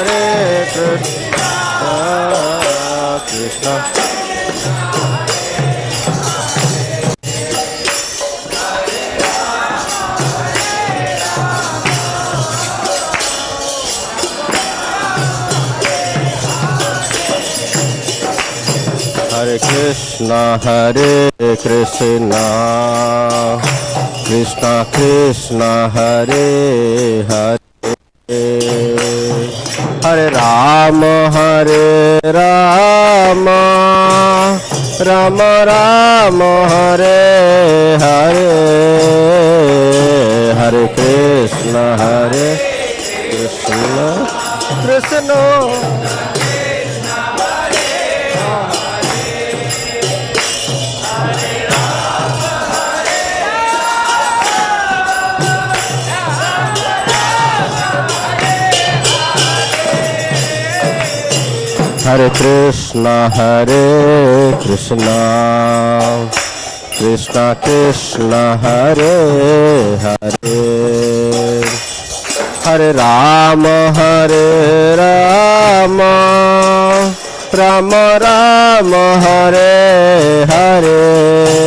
Krishna Hare Krishna Krishna Krishna Hare Hare Hare Rama Rama Rama Hare Hare Hare Krishna Krishna Hare Krishna Krishna Krishna Hare Hare Hare Rama Rama Rama Hare Hare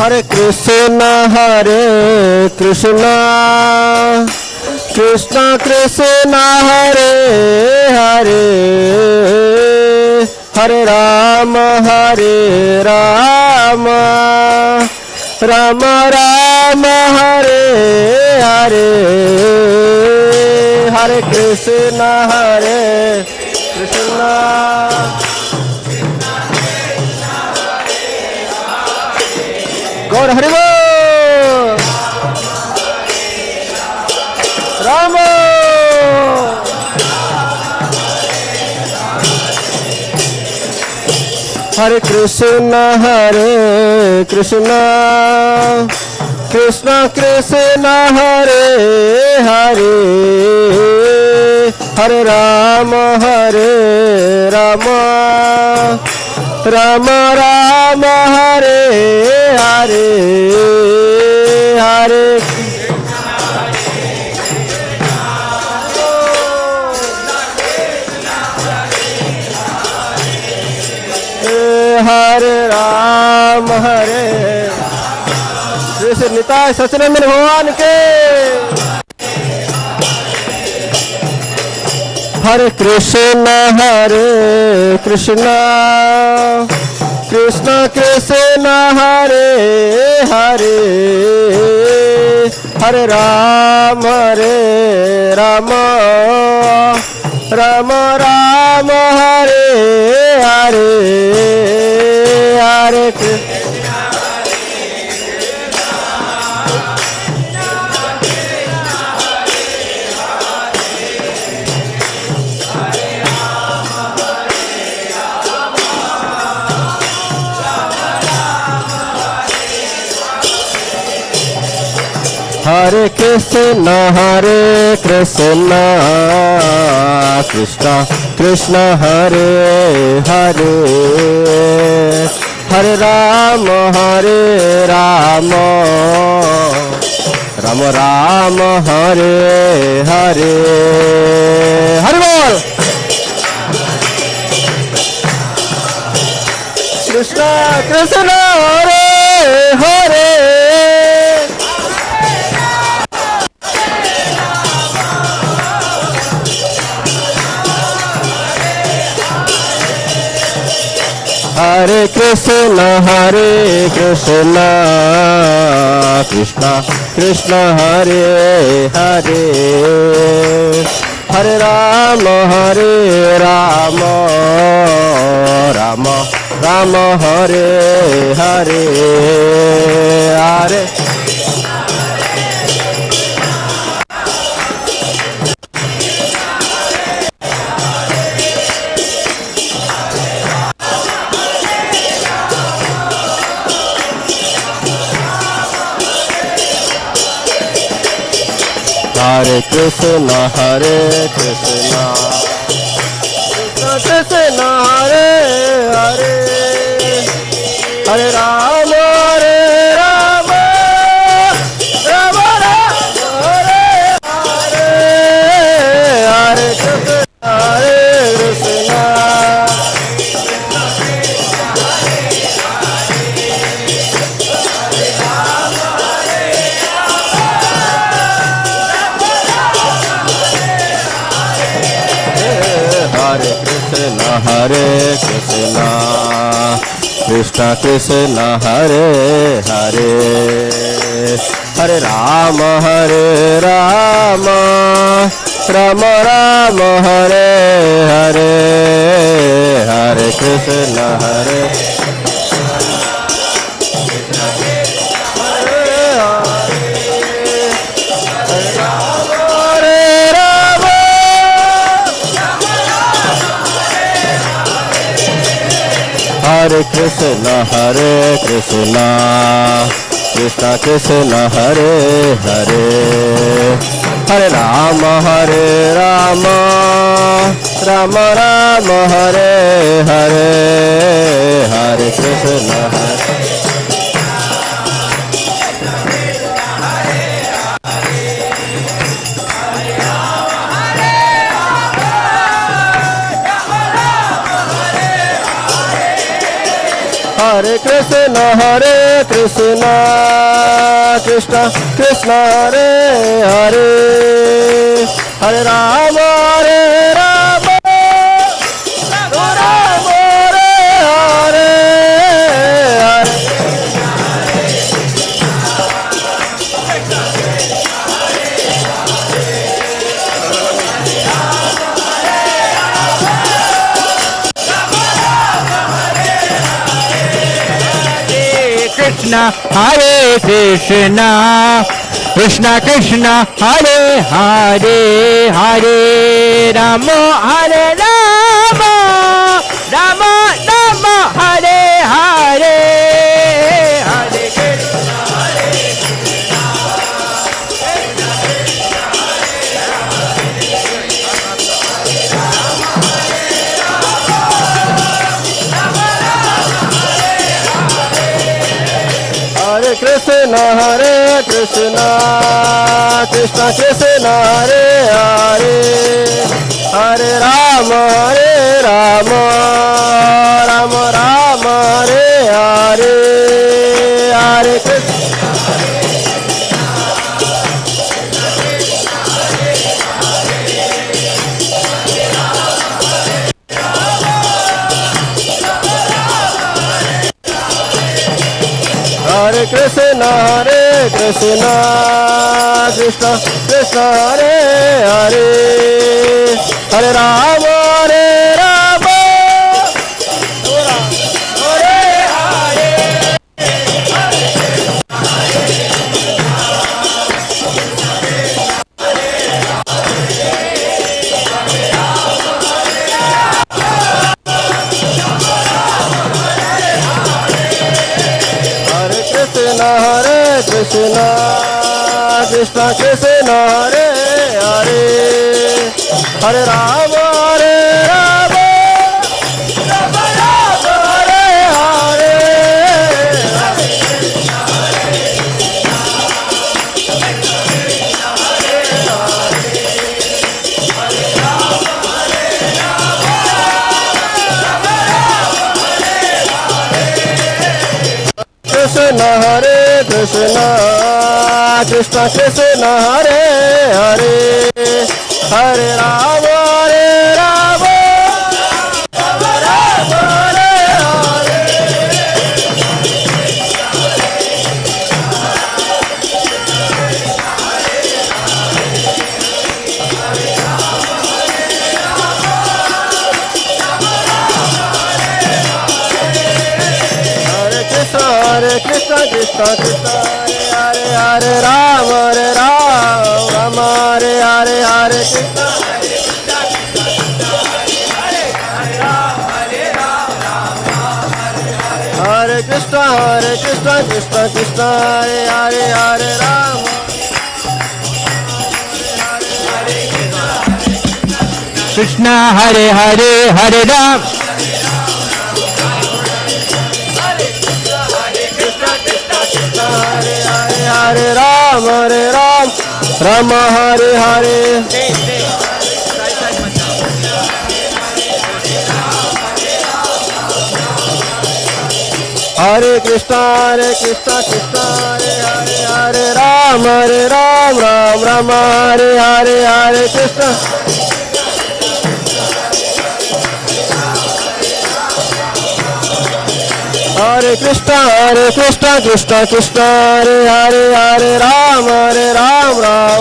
Hare Krishna Hare Krishna Krishna Krishna Hare Hare Hare Rama Rama Rama Hare Hare Hare Krishna Gaur Hari Bol Rama Hare Krishna Krishna Krishna Hare Hare Hare Rama Rama Rama Hare Hare Hare Hare Rama Hare Krishna Nitai Sachinandan Bhagwan ke Hare Krishna Krishna Hare Hare Hare Rama Rama Rama Hare Hare Hare Krishna Hare Krishna Krishna Hare Hare Hare Rama Rama Rama Hare Hare Hari Bol Krishna Hare Hare Hare Krishna Krishna Hare Hare Hare Rama Rama Rama Hare Hare Hare Hare Krishna Hare Krishna Krishna Krishna Hare Hare Hare Rama Rama Rama Hare Hare Hare Krishna Hare Krishna Hare Krishna Krishna Krishna Hare Hare Hare Rama Rama Rama Hare Hare Hare Krishna Hare Hare Krishna Krishna Krishna Hare Hare Hare Rama Rama Rama Hare Hare Hare Krishna Hare Hare Krishna Krishna Krishna Hare Hare Hare Rama Rama Rama Hare Hare Hare Krishna Hare Krishna Krishna Krishna Hare Hare Hare Rama Hare Rama Rama Rama Hare Hare Hare Krishna Hare Hare Krishna Krishna Krishna Hare Hare Hare Rama Rama Rama Hare Hare Hare Krishna Hare Krishna Krishna Krishna Hare Hare Hare Rama Rama Hare Hare Krishna Krishna Hare Hare Hare Rama Rama Rama Hare Hare Krishna Krishna Hare Hare Hare Rama Rama Rama Hare Hare Krishna Krishna Hare Hare Ram Ram Hare Hare Krishna Hare Krishna Krishna Krishna Hare Hare Ram Krishna Hare Hare Hare Ram Hare Ram Ram Hare Hare Hare Krishna Krishna Hare Hare Ram Ram Hare Hare Krishna Hare Krishna Krishna Krishna Hare Hare Ram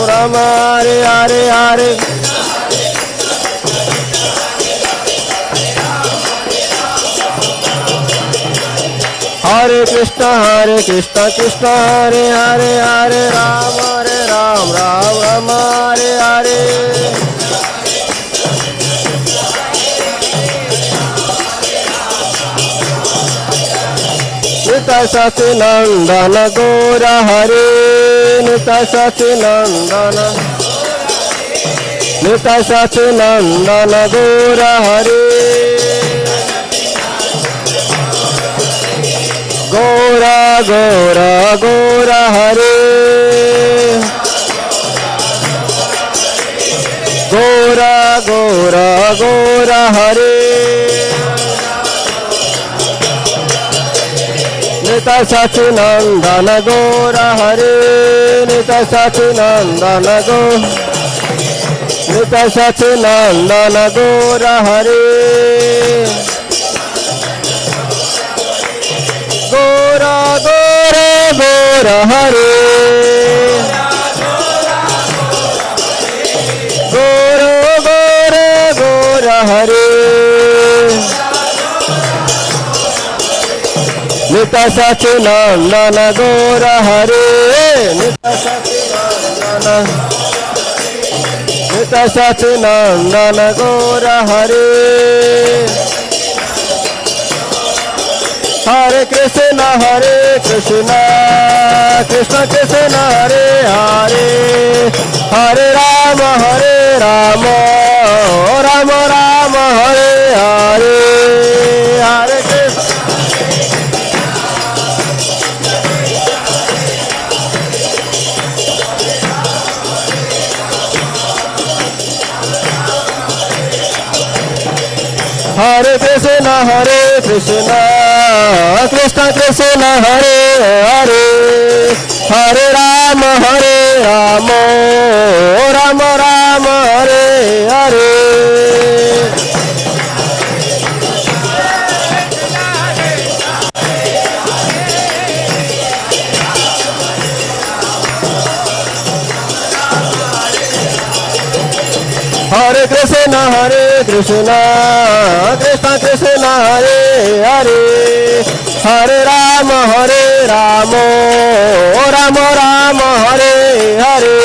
Ram Hare Hare Hare Krishna Krishna Hare Hare Ram Ram Hare Hare Nitya Sati Nandana Gora Hare Nitya Sati Nandana Gora Hare Gora Hare Gora Hare Nitya Sati Nandana Gora Hare Nitya Sati Nandana Gora Hare Gora Hare Gora Hare Nitya Sati Nandana Gora Hare Nitya Sati Nandana Gora Hare Hare Krishna Krishna Krishna Hare Hare Hare Rama Rama Hare Hare Hare Krishna Hare Krishna Krishna Krishna Hare Hare Hare Rama Rama Hare Hare Hare Krishna Krishna Hare Hare Hare Rama Rama Hare Hare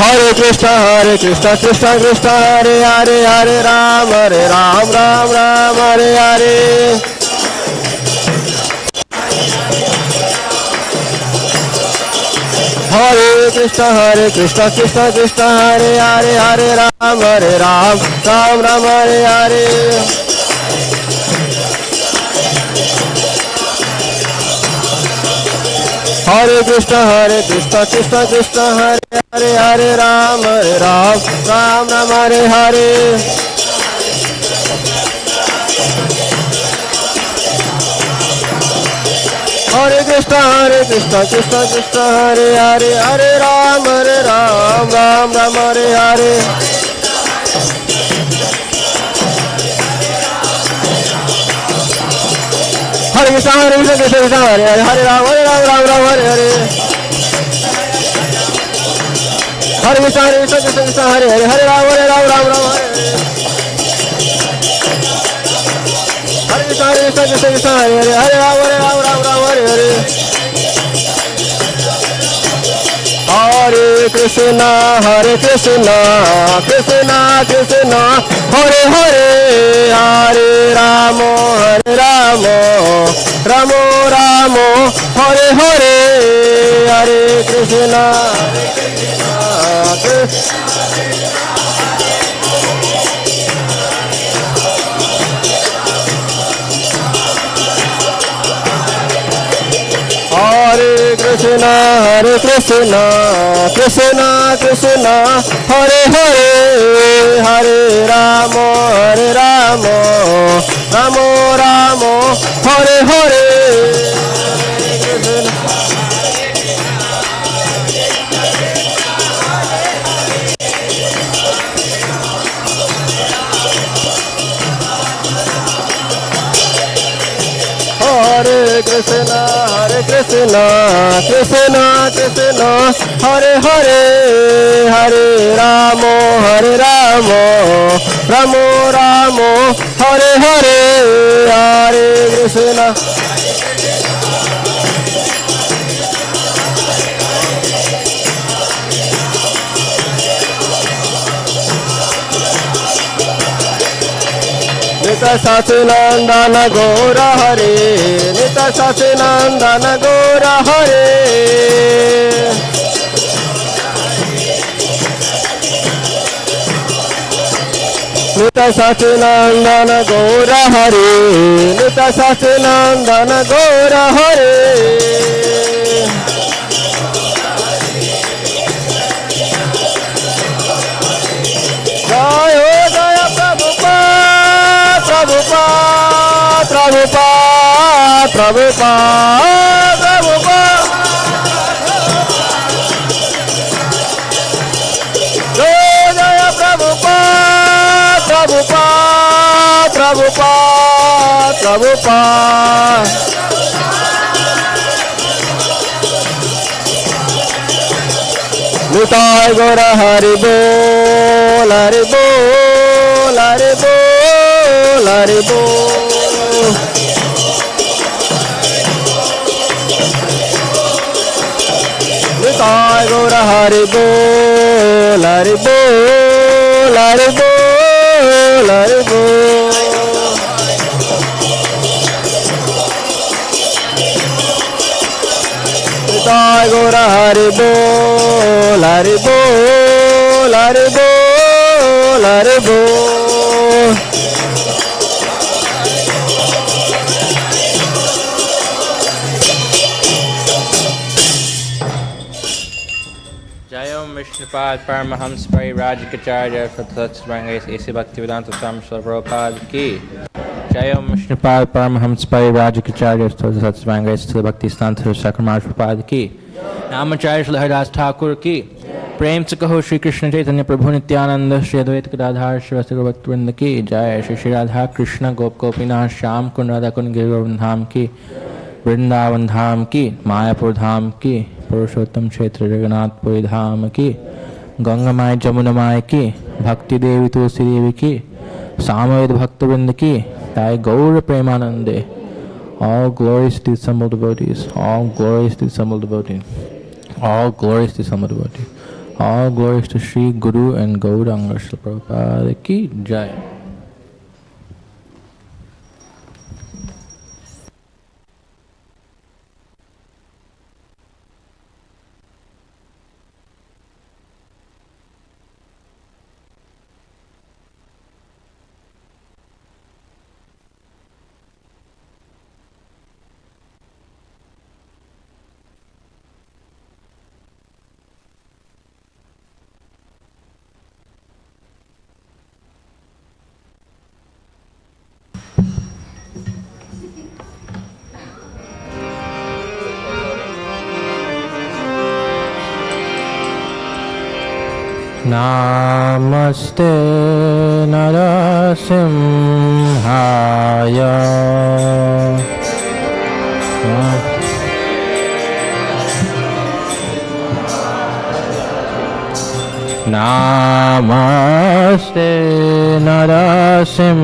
Hare Krishna Krishna Hare Hare Hare Ram Ram Hare Hare Hare Krishna Hare Hare Hare Ram Ram Hare Hare Hare Krishna Hare Hare Ram Ram Hare Hare Hare Krishna Hare Hare Ram Ram Hare Hare Hare Krishna Krishna Hare Hare Hare Ram Ram Hare Hare Hare Krishna Krishna Krishna Hare Hare Hare Ram Rama Ram Hare Hare Hare Krishna Krishna Krishna Hare Hare Hare Ram Ram Hare Hare Hare Krishna Krishna Krishna Hare Hare Hare Ramo Ramo Ramo Hare Hare Hare Krishna Hare Krishna Krishna Krishna Hare Hare Hare Ramo Ramo Ramo Hare Hare Hare Krishna Krishna Krishna Hare Hare Hare Ramo Ramo Ramo Hare Hare Hare Krishna Nita Satinandana Gora Hare Nita Satinandana Gora Hare Nita Satinandana Gora Hare Nita Satinandana Gora Hare Jaya Jaya Prabhupada Prabhupada Jaya Jaya Prabhupada Nitai Gora Hari Bol Hari Bol Hari Bol Hari Bol Nitai Gora Hari Bol Hari Bol Hari Bol Hari Bol Nitai Gora Hari Bol Hari Bol Hari Bol Hari Bol Jayam Vishnupad Paramahams Parirajikacharya Satsvangais Esi Bhaktivedanta Swami Srila Prabhupada Ki Jayam Vishnupad Paramahams Parirajikacharya Satsvangais Srila Bhaktivedanta Sakramash Prabhupada Ki Namacharya Srila Haridas Thakur Ki Prem se kaho Shri Krishna Chaitanya Prabhu Nityananda Shri Advaita Gadadhar Shri Vasa Bhaktivinoda Ki Jai Shri Shri Radha Krishna Gop Gopinath Shyam Kund Radha Kund Girirgovind Dham Ki Vrindavan Dham Ki Mayapur Dham Ki Purushottam Kshetra Jagannath Puri Dham Ki Gangamai Jamunamai Ki Bhakti Devi Tulsi Devi Ki Samaved Bhaktivinoda Ki Jai Gaura Premanande. All glories to the assembled devotees. All glories to the assembled devotees. All glories to the assembled devotees. All glories to Sri Guru and Gauranga Srila Prabhupada Ki Jai. Namaste Narasimhaya Namaste Narasimhaya.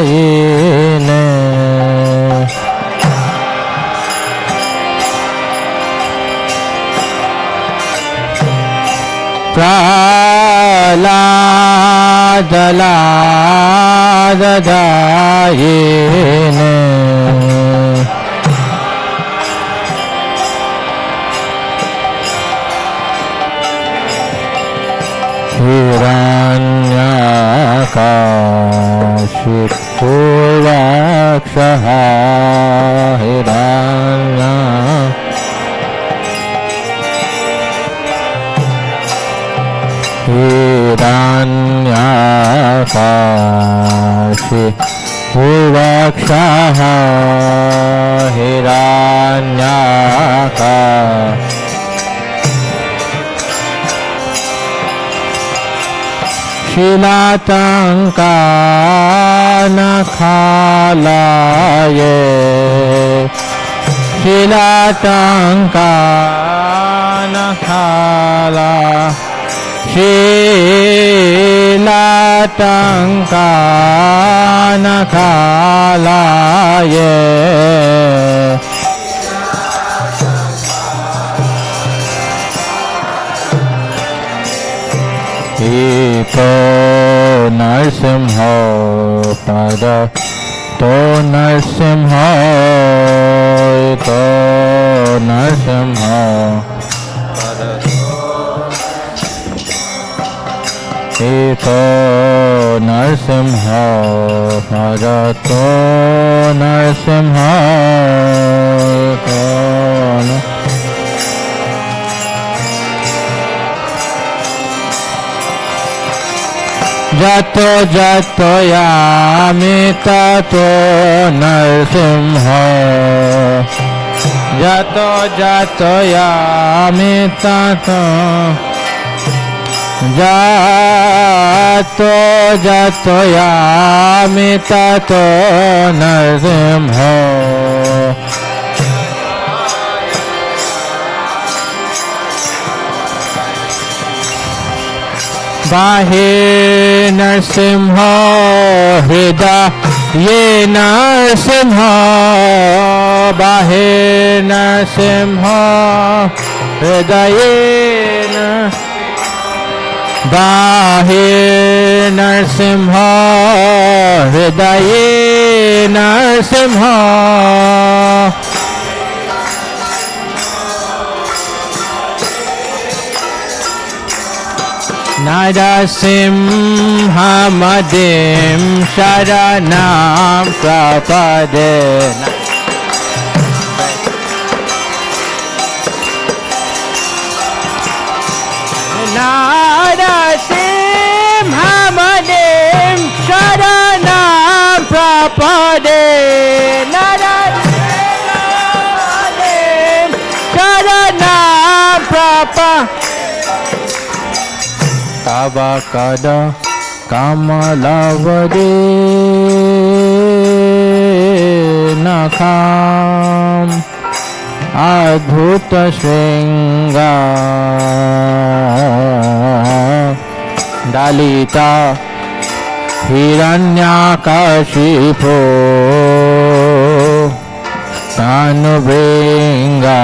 Praladadayine. Praladadayine. Hiranyakashipurakshaha hiranya hiranyakashipurakshaha hiranyaka Shilatanka nakhalaye Shilatanka nakhala Shilatanka nakhalaye Ito Narsimha Pada To Narsimha Ito Narsimha Pada Ito Narsimha Pada To Narsimha Ito Jato jato yami tato narsimha Jato jato yami tato Jato jato yami tato narsimha Bahir Narsimha Hridaye Narsimha Bahir Narsimha Hridaye Bahir Narsimha Hridaye Narsimha Narasimhamadim Sharanam Prapadena Narasimhamadim Sharanam Prapadena Narasimhamadim Sharanam Prapadena Tavakada Kamalavade Nakam Adbhuta Shringa Dalita Hiranyakashipo Tanubringa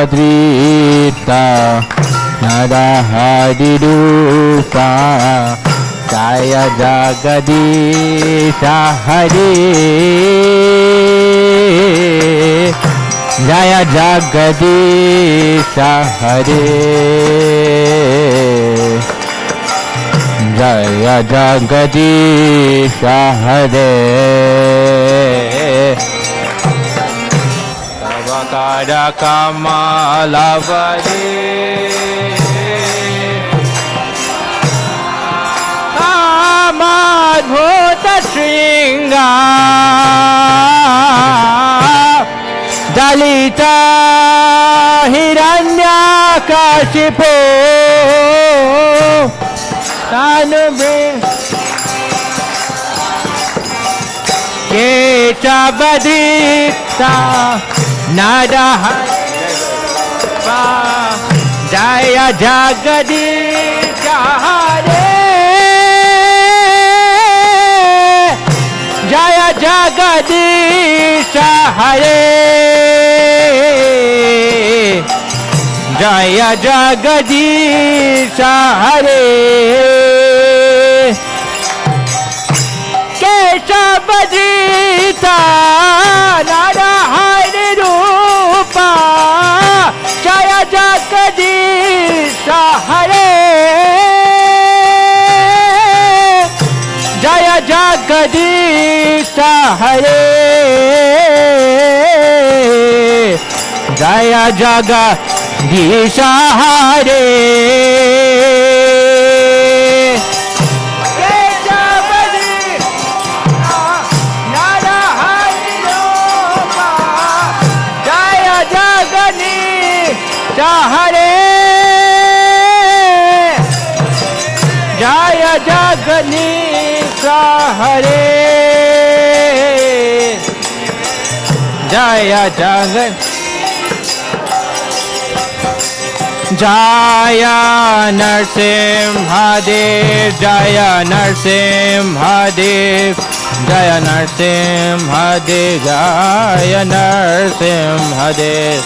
Keshavadrita Nadahadirupa Jaya Jagadisha Hari Jaya Jagadisha Hari Jaya Jagadisha Hari Tavakada Kamalavadi Amadbhuta Shringa Dalita Hiranya kashipo tanu bring keshavadita nadaha jaya jagadisha hare jaya jagadisha hare jaya jagadisha hare keshavadita narahari rupa jaya jagadisha hare jaya jagadisha hare jaya jagadisha hare Hare Jaya Jaganisha Hare Jaya Jagan Jaya Narsimhadev Jaya Narsimhadev Jaya Narsimhadev Jaya Narsimhadev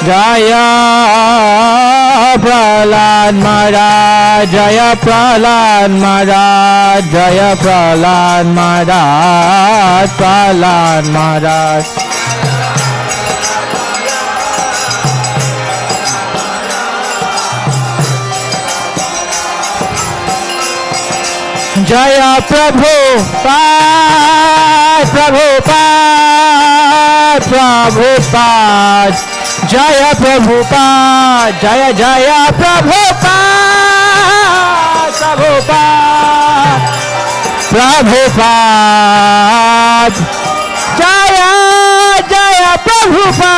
Jaya Prahlad Maharaj, Jaya Prahlad Maharaj, Jaya Prahlad Maharaj, Prahlad Maharaj. Jaya Prabhupada, Prabhupada, Prabhupada. Jaya Prabhupada, Jaya Jaya Prabhupada, Prabhupada, Prabhupada. Jaya Jaya Prabhupada,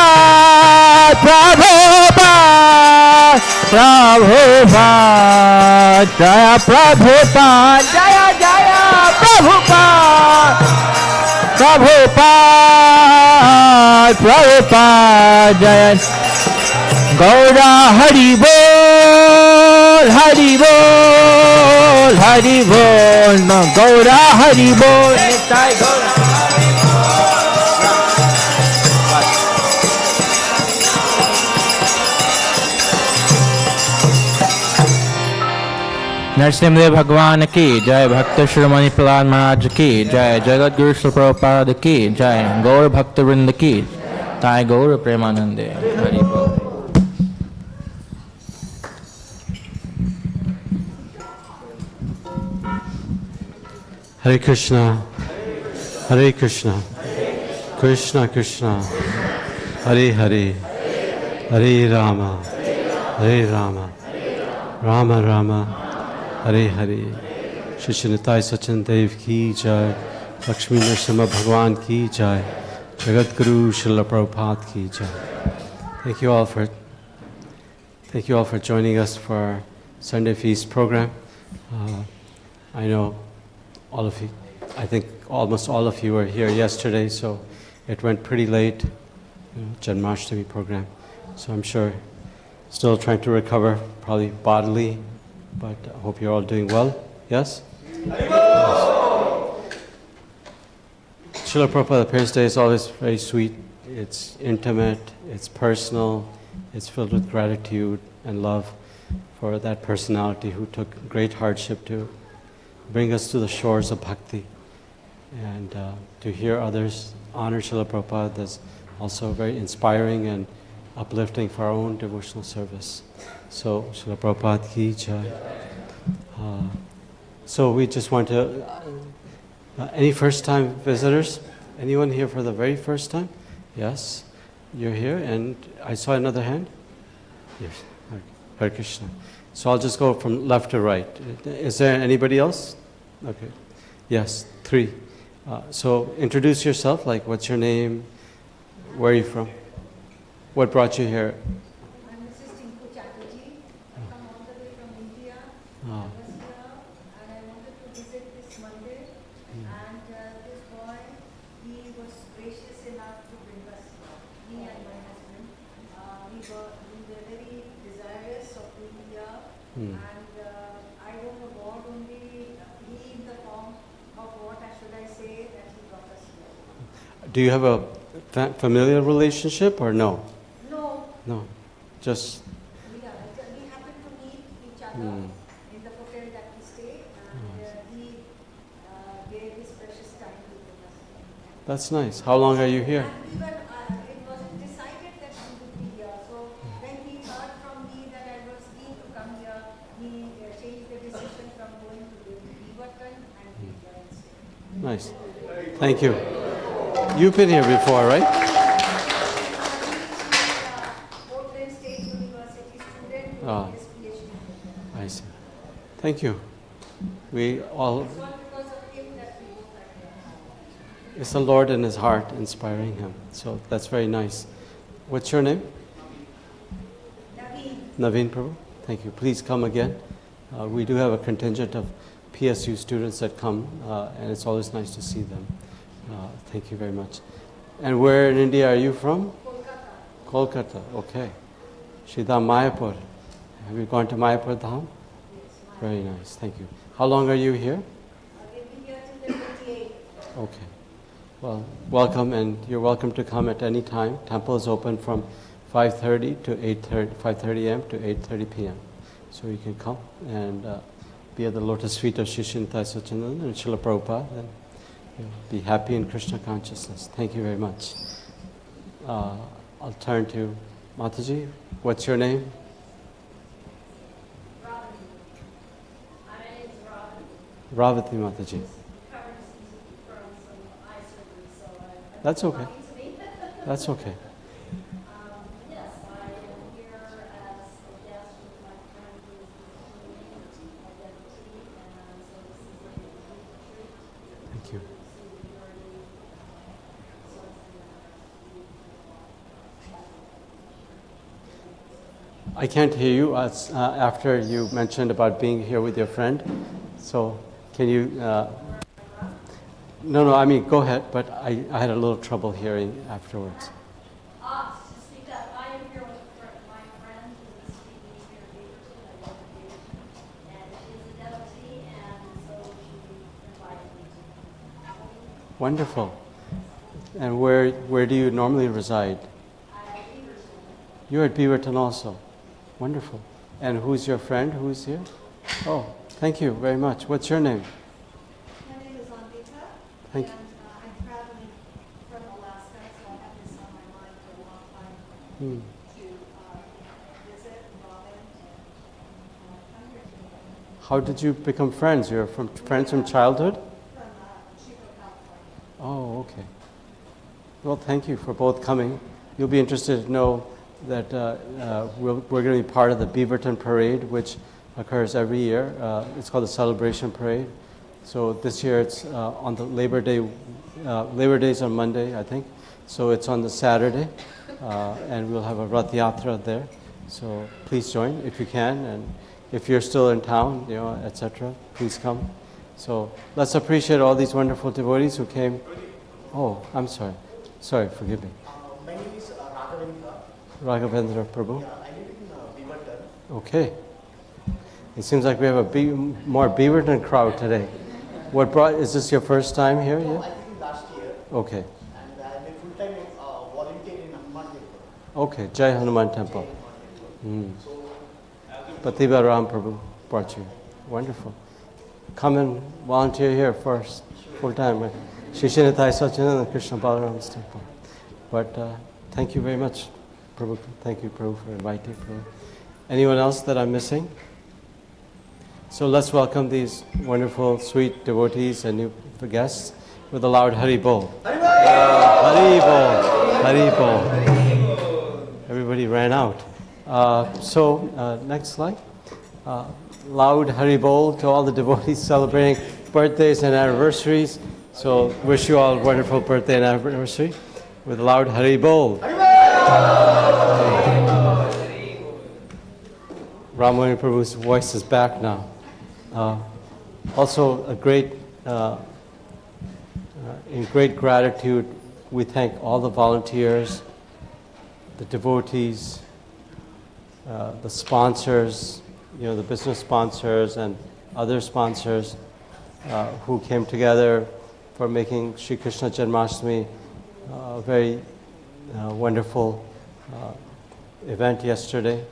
Prabhupada, Prabhupada. Jaya Prabhupada, Jaya Jaya Prabhupada, Prabhupada, Prabhupada, Jaya Gaura Hari Bol, Hari Bol, Hari Bol, no Gaura Hari Bol, Nitai Gaura. Narasimhadeva भगवान की जय, भक्त शिरोमणि प्रहलाद महाराज की जय, जगत गुरु श्री प्रभुपाद की जय, गौर भक्त वृंद की ताय गौर प्रेमानंदे हरि बोल। Hare Krishna, Hare Krishna, Krishna Krishna, Hare Hare, Hare Rama, Hare Rama, Rama Rama, Hare Hare. Shri Nitai Sachin Dev ki jai, Lakshmi Narasimha Bhagwan ki jai, Jagat Guru Srila Prabhupada ki jai. Thank you all for joining us for our Sunday Feast program. I know all of you, I think almost all of you were here yesterday, so it went pretty late, Janmashtami program. So I'm sure still trying to recover, probably bodily, but I hope you're all doing well. Yes? Srila Prabhupada Parents' Day is always very sweet. It's intimate, it's personal, it's filled with gratitude and love for that personality who took great hardship to bring us to the shores of bhakti. And to hear others honor Srila Prabhupada is also very inspiring and uplifting for our own devotional service. So, Srila Prabhupada ki jai. So we just want to, any first-time visitors? Anyone here for the very first time? Yes, you're here, and I saw another hand. Yes, Hare Krishna. So I'll just go from left to right. Is there anybody else? Okay. Yes, 3. So introduce yourself, like what's your name, where are you from, what brought you here? I'm assisting Puja. I come all the way from India. Oh. I was here and I wanted to visit this Monday. And this boy, he was gracious enough to bring us here, me and my husband. We were very desirous of being here. And I don't know, God only, he in the form of what should I say that he brought us here. Do you have a familial relationship or no? No. No, just... We happened to meet each other in the hotel that we stayed, and he gave his precious time to bring us. That's nice. How long are you here? And it wasn't decided that he would be here. So when he heard from me that I was keen to come here, he changed the decision from going to Beaverton and he joined. Nice. Thank you. You've been here before, right? Portland State University student who Ah. did his PhD. I see. Thank you. We all... It's not because of him that we both are here. It's the Lord in his heart inspiring him. So that's very nice. What's your name? Naveen. Naveen Prabhu. Thank you. Please come again. We do have a contingent of PSU students that come, and it's always nice to see them. Thank you very much. And where in India are you from? Kolkata. Kolkata. Okay. Shridham Mayapur. Have you gone to Mayapur Dham? Yes, Very nice. Thank you. How long are you here? we'll be here till the 28th. Okay. Well, welcome, and you're welcome to come at any time. Temple is open from 5:30 to 8:30, 5:30 a.m. to 8:30 p.m. So you can come and be at the lotus feet of Shishintai Sachinanda and Srila Prabhupada, and be happy in Krishna consciousness. Thank you very much. I'll turn to Mataji. What's your name? Ravati Mataji. That's okay. That's okay. Yes, I am here as a guest with my friend who is the identity, and so this is a treat. Thank you. I can't hear you after you mentioned about being here with your friend. So can you... No, I mean, go ahead, but I had a little trouble hearing afterwards. To speak up, I am here with my friend who is speaking here in Beaverton, and she's a devotee, and so she invited me to come. Wonderful. And where do you normally reside? I'm at Beaverton. You're at Beaverton also. Wonderful. And who's your friend who's here? Oh, thank you very much. What's your name? My name is Anvita, Thank you. and I'm traveling from Alaska, so I have this on my mind for a long time Hmm. to visit Robin and come here to How did you become friends? You're friends from childhood? from Chico, California. Oh, okay. Well, thank you for both coming. You'll be interested to know that we're going to be part of the Beaverton Parade, which occurs every year. It's called the Celebration Parade. So this year it's on the Labor Day. Labor Day's on Monday, I think. So it's on the Saturday, and we'll have a Rath Yatra there. So please join if you can, and if you're still in town, etc. Please come. So let's appreciate all these wonderful devotees who came. Oh, I'm sorry. Sorry, forgive me. My name is Raghavendra Prabhu. Yeah, I live in Beaverton. Okay. It seems like we have a more Beaverton crowd today. Is this your first time here? No, Yeah? I think last year. Okay. And I'm a full-time volunteer in Hanuman Temple. Okay. Jai Hanuman Temple. Patiba Ram Prabhu brought you. Wonderful. Come and volunteer here first, full time. Shishinatai Sachinanda Krishna Balaram's temple. But thank you very much, Prabhu. Thank you, Prabhu, for inviting Prabhu. Anyone else that I'm missing? So let's welcome these wonderful, sweet devotees and new guests with a loud Hari Bol. Hari Bol! Hari Bol! Everybody ran out. Next slide. Loud Hari Bol to all the devotees celebrating birthdays and anniversaries. So wish you all a wonderful birthday and anniversary with a loud Hari Bol. Ramani Prabhu's voice is back now. Also, in great gratitude, we thank all the volunteers, the devotees, the sponsors, the business sponsors and other sponsors who came together for making Sri Krishna Janmashtami a very wonderful event yesterday.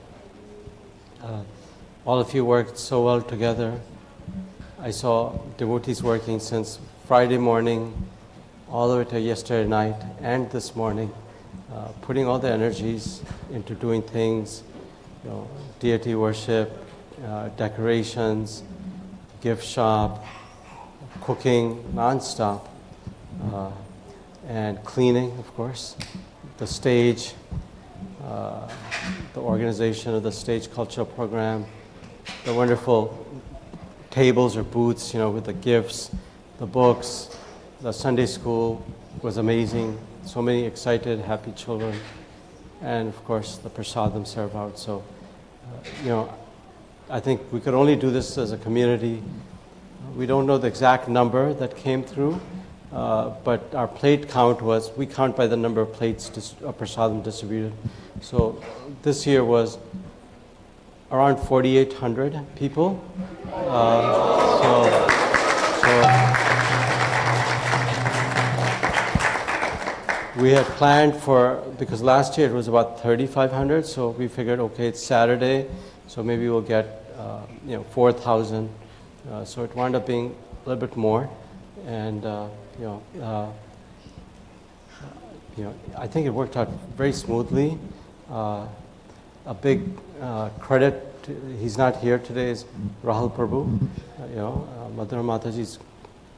All of you worked so well together. I saw devotees working since Friday morning all the way to yesterday night and this morning, putting all the energies into doing things, deity worship, decorations, gift shop, cooking non-stop, and cleaning, of course, the stage, the organization of the stage cultural program, the wonderful tables or booths, with the gifts, the books, the Sunday school was amazing. So many excited, happy children, and of course the prasadam served out. So, I think we could only do this as a community. We don't know the exact number that came through, but our plate count was, we count by the number of plates of prasadam distributed. So this year was around 4,800 people. We had planned for, because last year it was about 3,500, so we figured, okay, it's Saturday, so maybe we'll get 4,000. So it wound up being a little bit more, and I think it worked out very smoothly. A big credit, he's not here today, is Rahul Prabhu. Madhura Mataji's,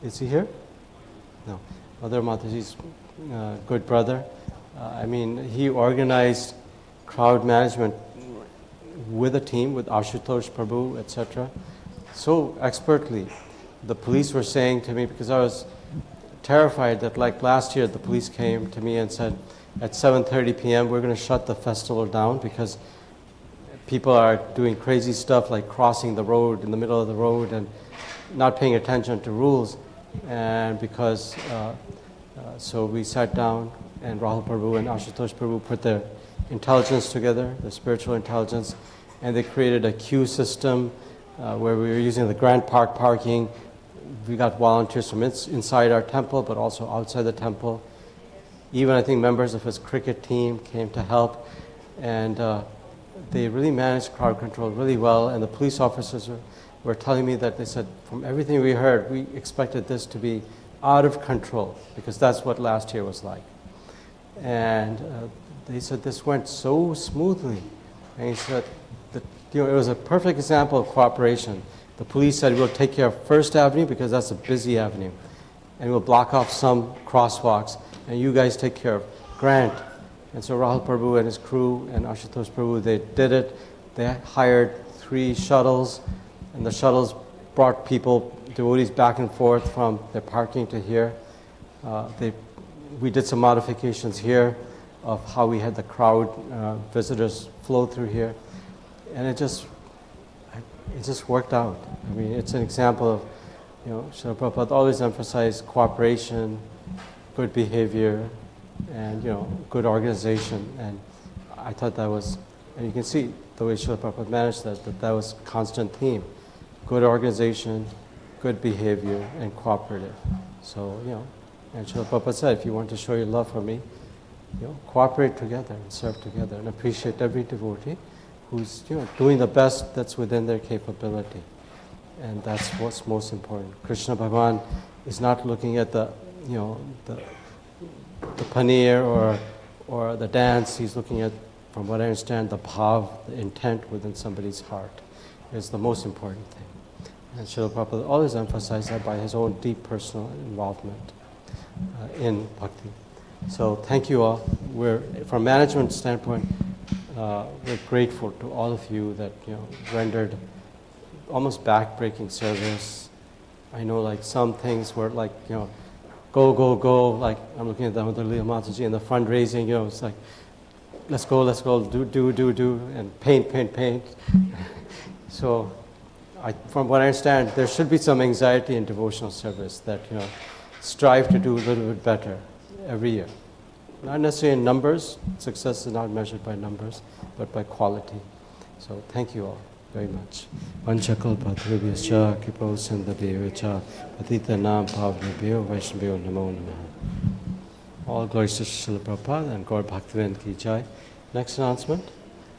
is he here? No. Madhura Mataji's good brother. He organized crowd management with a team, with Ashutosh Prabhu, etc. So expertly. The police were saying to me, because I was terrified that like last year the police came to me and said, at 7:30 p.m. we're going to shut the festival down because people are doing crazy stuff like crossing the road in the middle of the road and not paying attention to rules. And because, so we sat down and Rahul Prabhu and Ashutosh Prabhu put their intelligence together, the spiritual intelligence, and they created a queue system where we were using the Grand Park parking. We got volunteers from inside our temple, but also outside the temple. Even I think members of his cricket team came to help, and they really managed crowd control really well. And the police officers were telling me that they said, from everything we heard, we expected this to be out of control, because that's what last year was like. And they said this went so smoothly. And he said that it was a perfect example of cooperation. The police said, we'll take care of First Avenue because that's a busy avenue, and we'll block off some crosswalks, and you guys take care of Grant. And so Rahul Prabhu and his crew and Ashutosh Prabhu, they did it. They hired 3 shuttles, and the shuttles brought people, devotees, back and forth from their parking to here. We did some modifications here of how we had the crowd visitors flow through here, and it just worked out. It's an example of, Srila Prabhupada always emphasized cooperation, good behavior, and good organization. And I thought that was, and you can see the way Srila Prabhupada managed that was a constant theme: good organization, good behavior, and cooperative. So and Srila Prabhupada said, if you want to show your love for me, cooperate together and serve together, and appreciate every devotee who's doing the best that's within their capability. And that's what's most important. Krishna Bhagavan is not looking at the paneer or the dance. He's looking at, from what I understand, the bhav, the intent within somebody's heart is the most important thing. And Srila Prabhupada always emphasized that by his own deep personal involvement in bhakti. So thank you all. From management standpoint, we're grateful to all of you that rendered almost back-breaking service, I know like some things were like, go, like I'm looking at Damodar Leela Mataji and the fundraising, it's like, let's go, do, and paint. So from what I understand, there should be some anxiety in devotional service that, strive to do a little bit better every year. Not necessarily in numbers, success is not measured by numbers, but by quality. So thank you all very much. Vanchakalpatrubhyascha kipasindhabhyo patitanam pavnebhyo vaishnavyo namo namaha. All glories to Srila Prabhupada and Gaur Bhaktivinoda Ki Jai. Next announcement.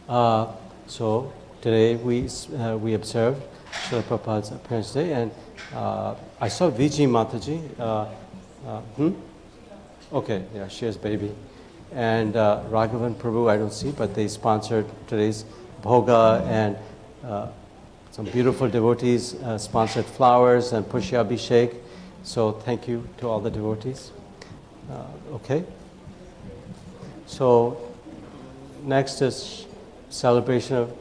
So today we observed Srila Prabhupada's appearance day, and I saw Viji Mataji. Okay, yeah, she has baby. And Raghavan Prabhu, I don't see, but they sponsored today's bhoga, and some beautiful devotees sponsored flowers and Pushya Abhishek. So thank you to all the devotees. Okay. So next is celebration of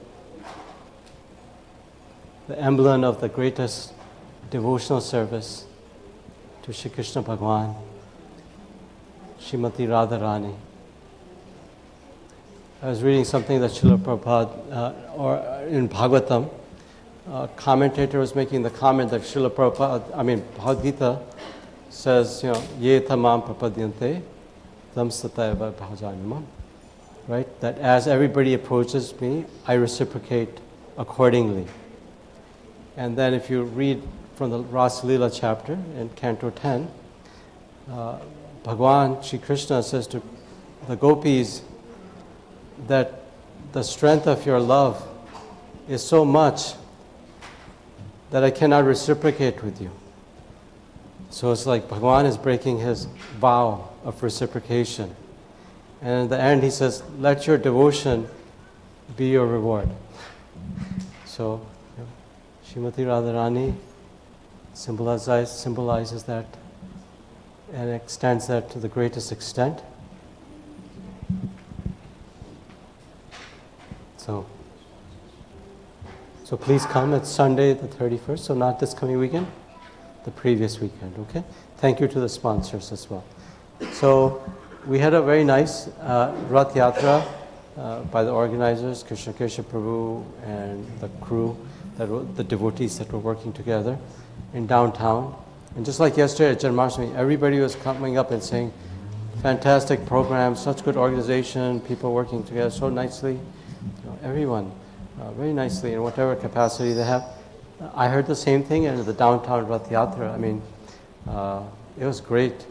the emblem of the greatest devotional service to Shri Krishna Bhagwan, Srimati Radharani. I was reading something that Srila Prabhupada, or in Bhagavatam, a commentator was making the comment that Srila Prabhupada, Bhagavad Gita says, ye tamam prapadyante, tam satayava bhajanamam. Right? That as everybody approaches me, I reciprocate accordingly. And then if you read from the Rasa Leela chapter in Canto 10, Bhagwan Shri Krishna says to the gopis that the strength of your love is so much that I cannot reciprocate with you. So it's like Bhagwan is breaking his vow of reciprocation. And in the end he says, let your devotion be your reward. So Srimati Radharani symbolizes that and extends that to the greatest extent. So please come. It's Sunday the 31st, so not this coming weekend, the previous weekend, okay? Thank you to the sponsors as well. So we had a very nice Rath Yatra by the organizers, Krishna Kesha Prabhu and the crew, the devotees that were working together in downtown. And just like yesterday at Janmashtami, everybody was coming up and saying, fantastic program, such good organization, people working together so nicely. Everyone, very nicely in whatever capacity they have. I heard the same thing in the downtown Rath Yatra. It was great.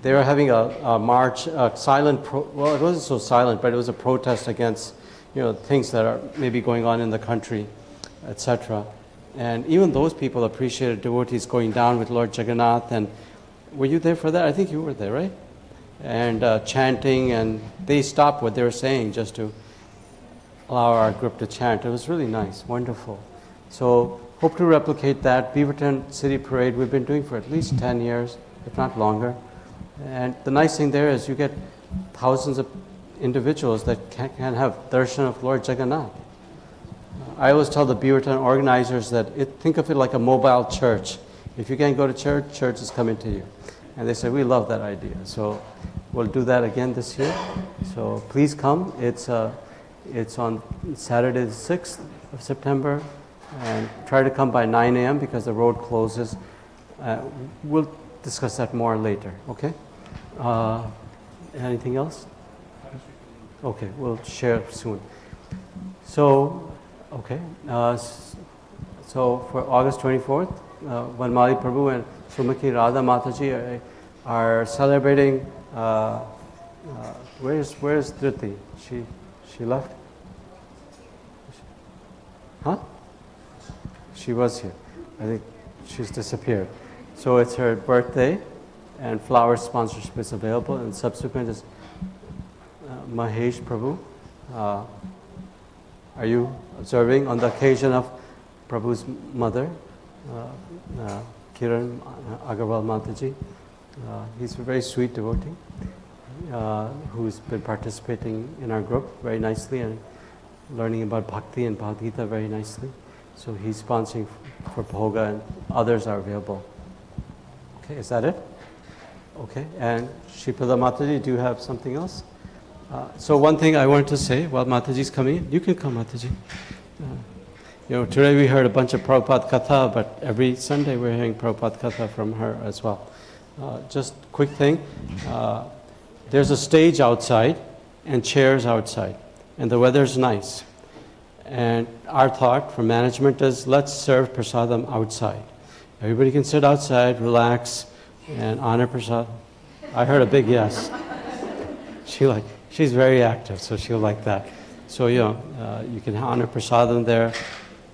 They were having a march, a silent, well, it wasn't so silent, but it was a protest against, things that are maybe going on in the country, etc. And even those people appreciated devotees going down with Lord Jagannath. And were you there for that? I think you were there, right? And chanting, and they stopped what they were saying just to allow our group to chant. It was really nice, wonderful. So hope to replicate that. Beaverton City Parade we've been doing for at least 10 years, if not longer. And the nice thing there is you get thousands of individuals that can have darshan of Lord Jagannath. I always tell the Beaverton organizers that think of it like a mobile church. If you can't go to church, church is coming to you. And they say, we love that idea. So we'll do that again this year. So please come. It's on Saturday the 6th of September. And try to come by 9 a.m. because the road closes. We'll discuss that more later, okay? Anything else? Okay, we'll share soon. So, okay. So for August 24th, Vanmali Prabhu and Srimati Radha Mataji are celebrating. Where's Dhriti? She left? Huh? She was here. I think she's disappeared. So it's her birthday, and flower sponsorship is available. And subsequent is Mahesh Prabhu. Are you observing on the occasion of Prabhu's mother, Kiran Agarwal Mataji? He's a very sweet devotee who's been participating in our group very nicely and learning about Bhakti and Bhagavad Gita very nicely. So he's sponsoring for Bhoga, and others are available. Okay, is that it? Okay, and Sripada Mataji, do you have something else? So one thing I wanted to say while Mataji's coming in, you can come, Mataji. Today we heard a bunch of Prabhupada Katha, but every Sunday we're hearing Prabhupada Katha from her as well. Just quick thing, there's a stage outside and chairs outside, and the weather's nice. And our thought from management is, let's serve prasadam outside. Everybody can sit outside, relax, and honor prasadam. I heard a big yes. She's very active, so she'll like that. So you can honor prasadam there.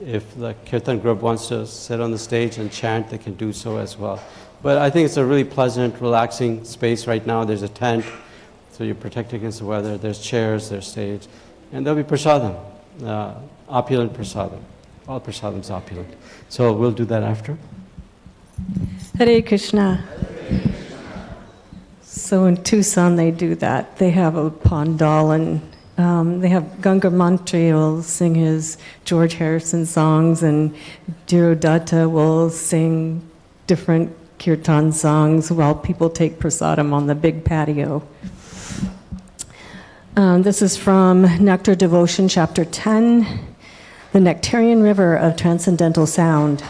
If the kirtan group wants to sit on the stage and chant, they can do so as well. But I think it's a really pleasant, relaxing space right now. There's a tent, so you're protected against the weather. There's chairs, there's stage, and there'll be prasadam, opulent prasadam. All prasadam's opulent. So we'll do that after. Hare Krishna. So in Tucson they do that. They have a pandal and they have Ganga Mantri will sing his George Harrison songs, and Dhirodatta will sing different kirtan songs while people take prasadam on the big patio. This is from Nectar Devotion, Chapter 10, The Nectarian River of Transcendental Sound.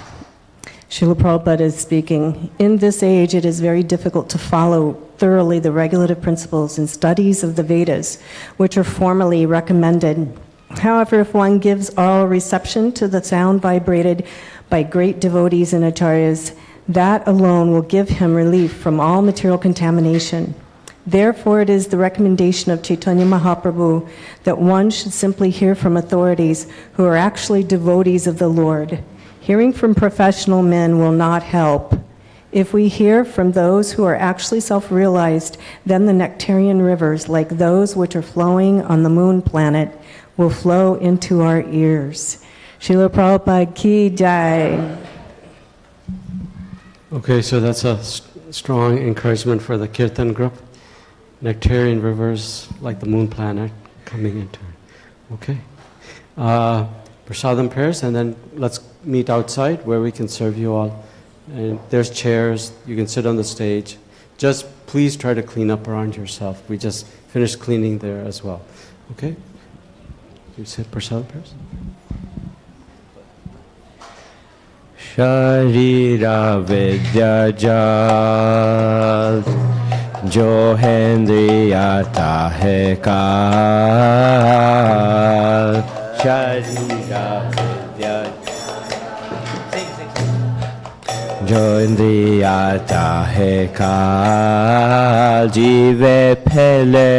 Srila Prabhupada is speaking. In this age, it is very difficult to follow thoroughly the regulative principles and studies of the Vedas, which are formally recommended. However, if one gives oral reception to the sound vibrated by great devotees and acharyas, that alone will give him relief from all material contamination. Therefore, it is the recommendation of Chaitanya Mahaprabhu that one should simply hear from authorities who are actually devotees of the Lord. Hearing from professional men will not help. If we hear from those who are actually self-realized, then the nectarian rivers, like those which are flowing on the moon planet, will flow into our ears. Srila Prabhupada ki jai. Okay, so that's a strong encouragement for the Kirtan group. Nectarian rivers, like the moon planet, coming into it. Okay. Prasadam prayers, and then let's meet outside where we can serve you all. And there's chairs, you can sit on the stage. Just please try to clean up around yourself. We just finished cleaning there as well. Okay? You say prasadam prayers? Sharira Vidya Jal Jo Hendriya Tahe Kal Sharira Vidya Jo Hendriya Tahe Kal Jive Phele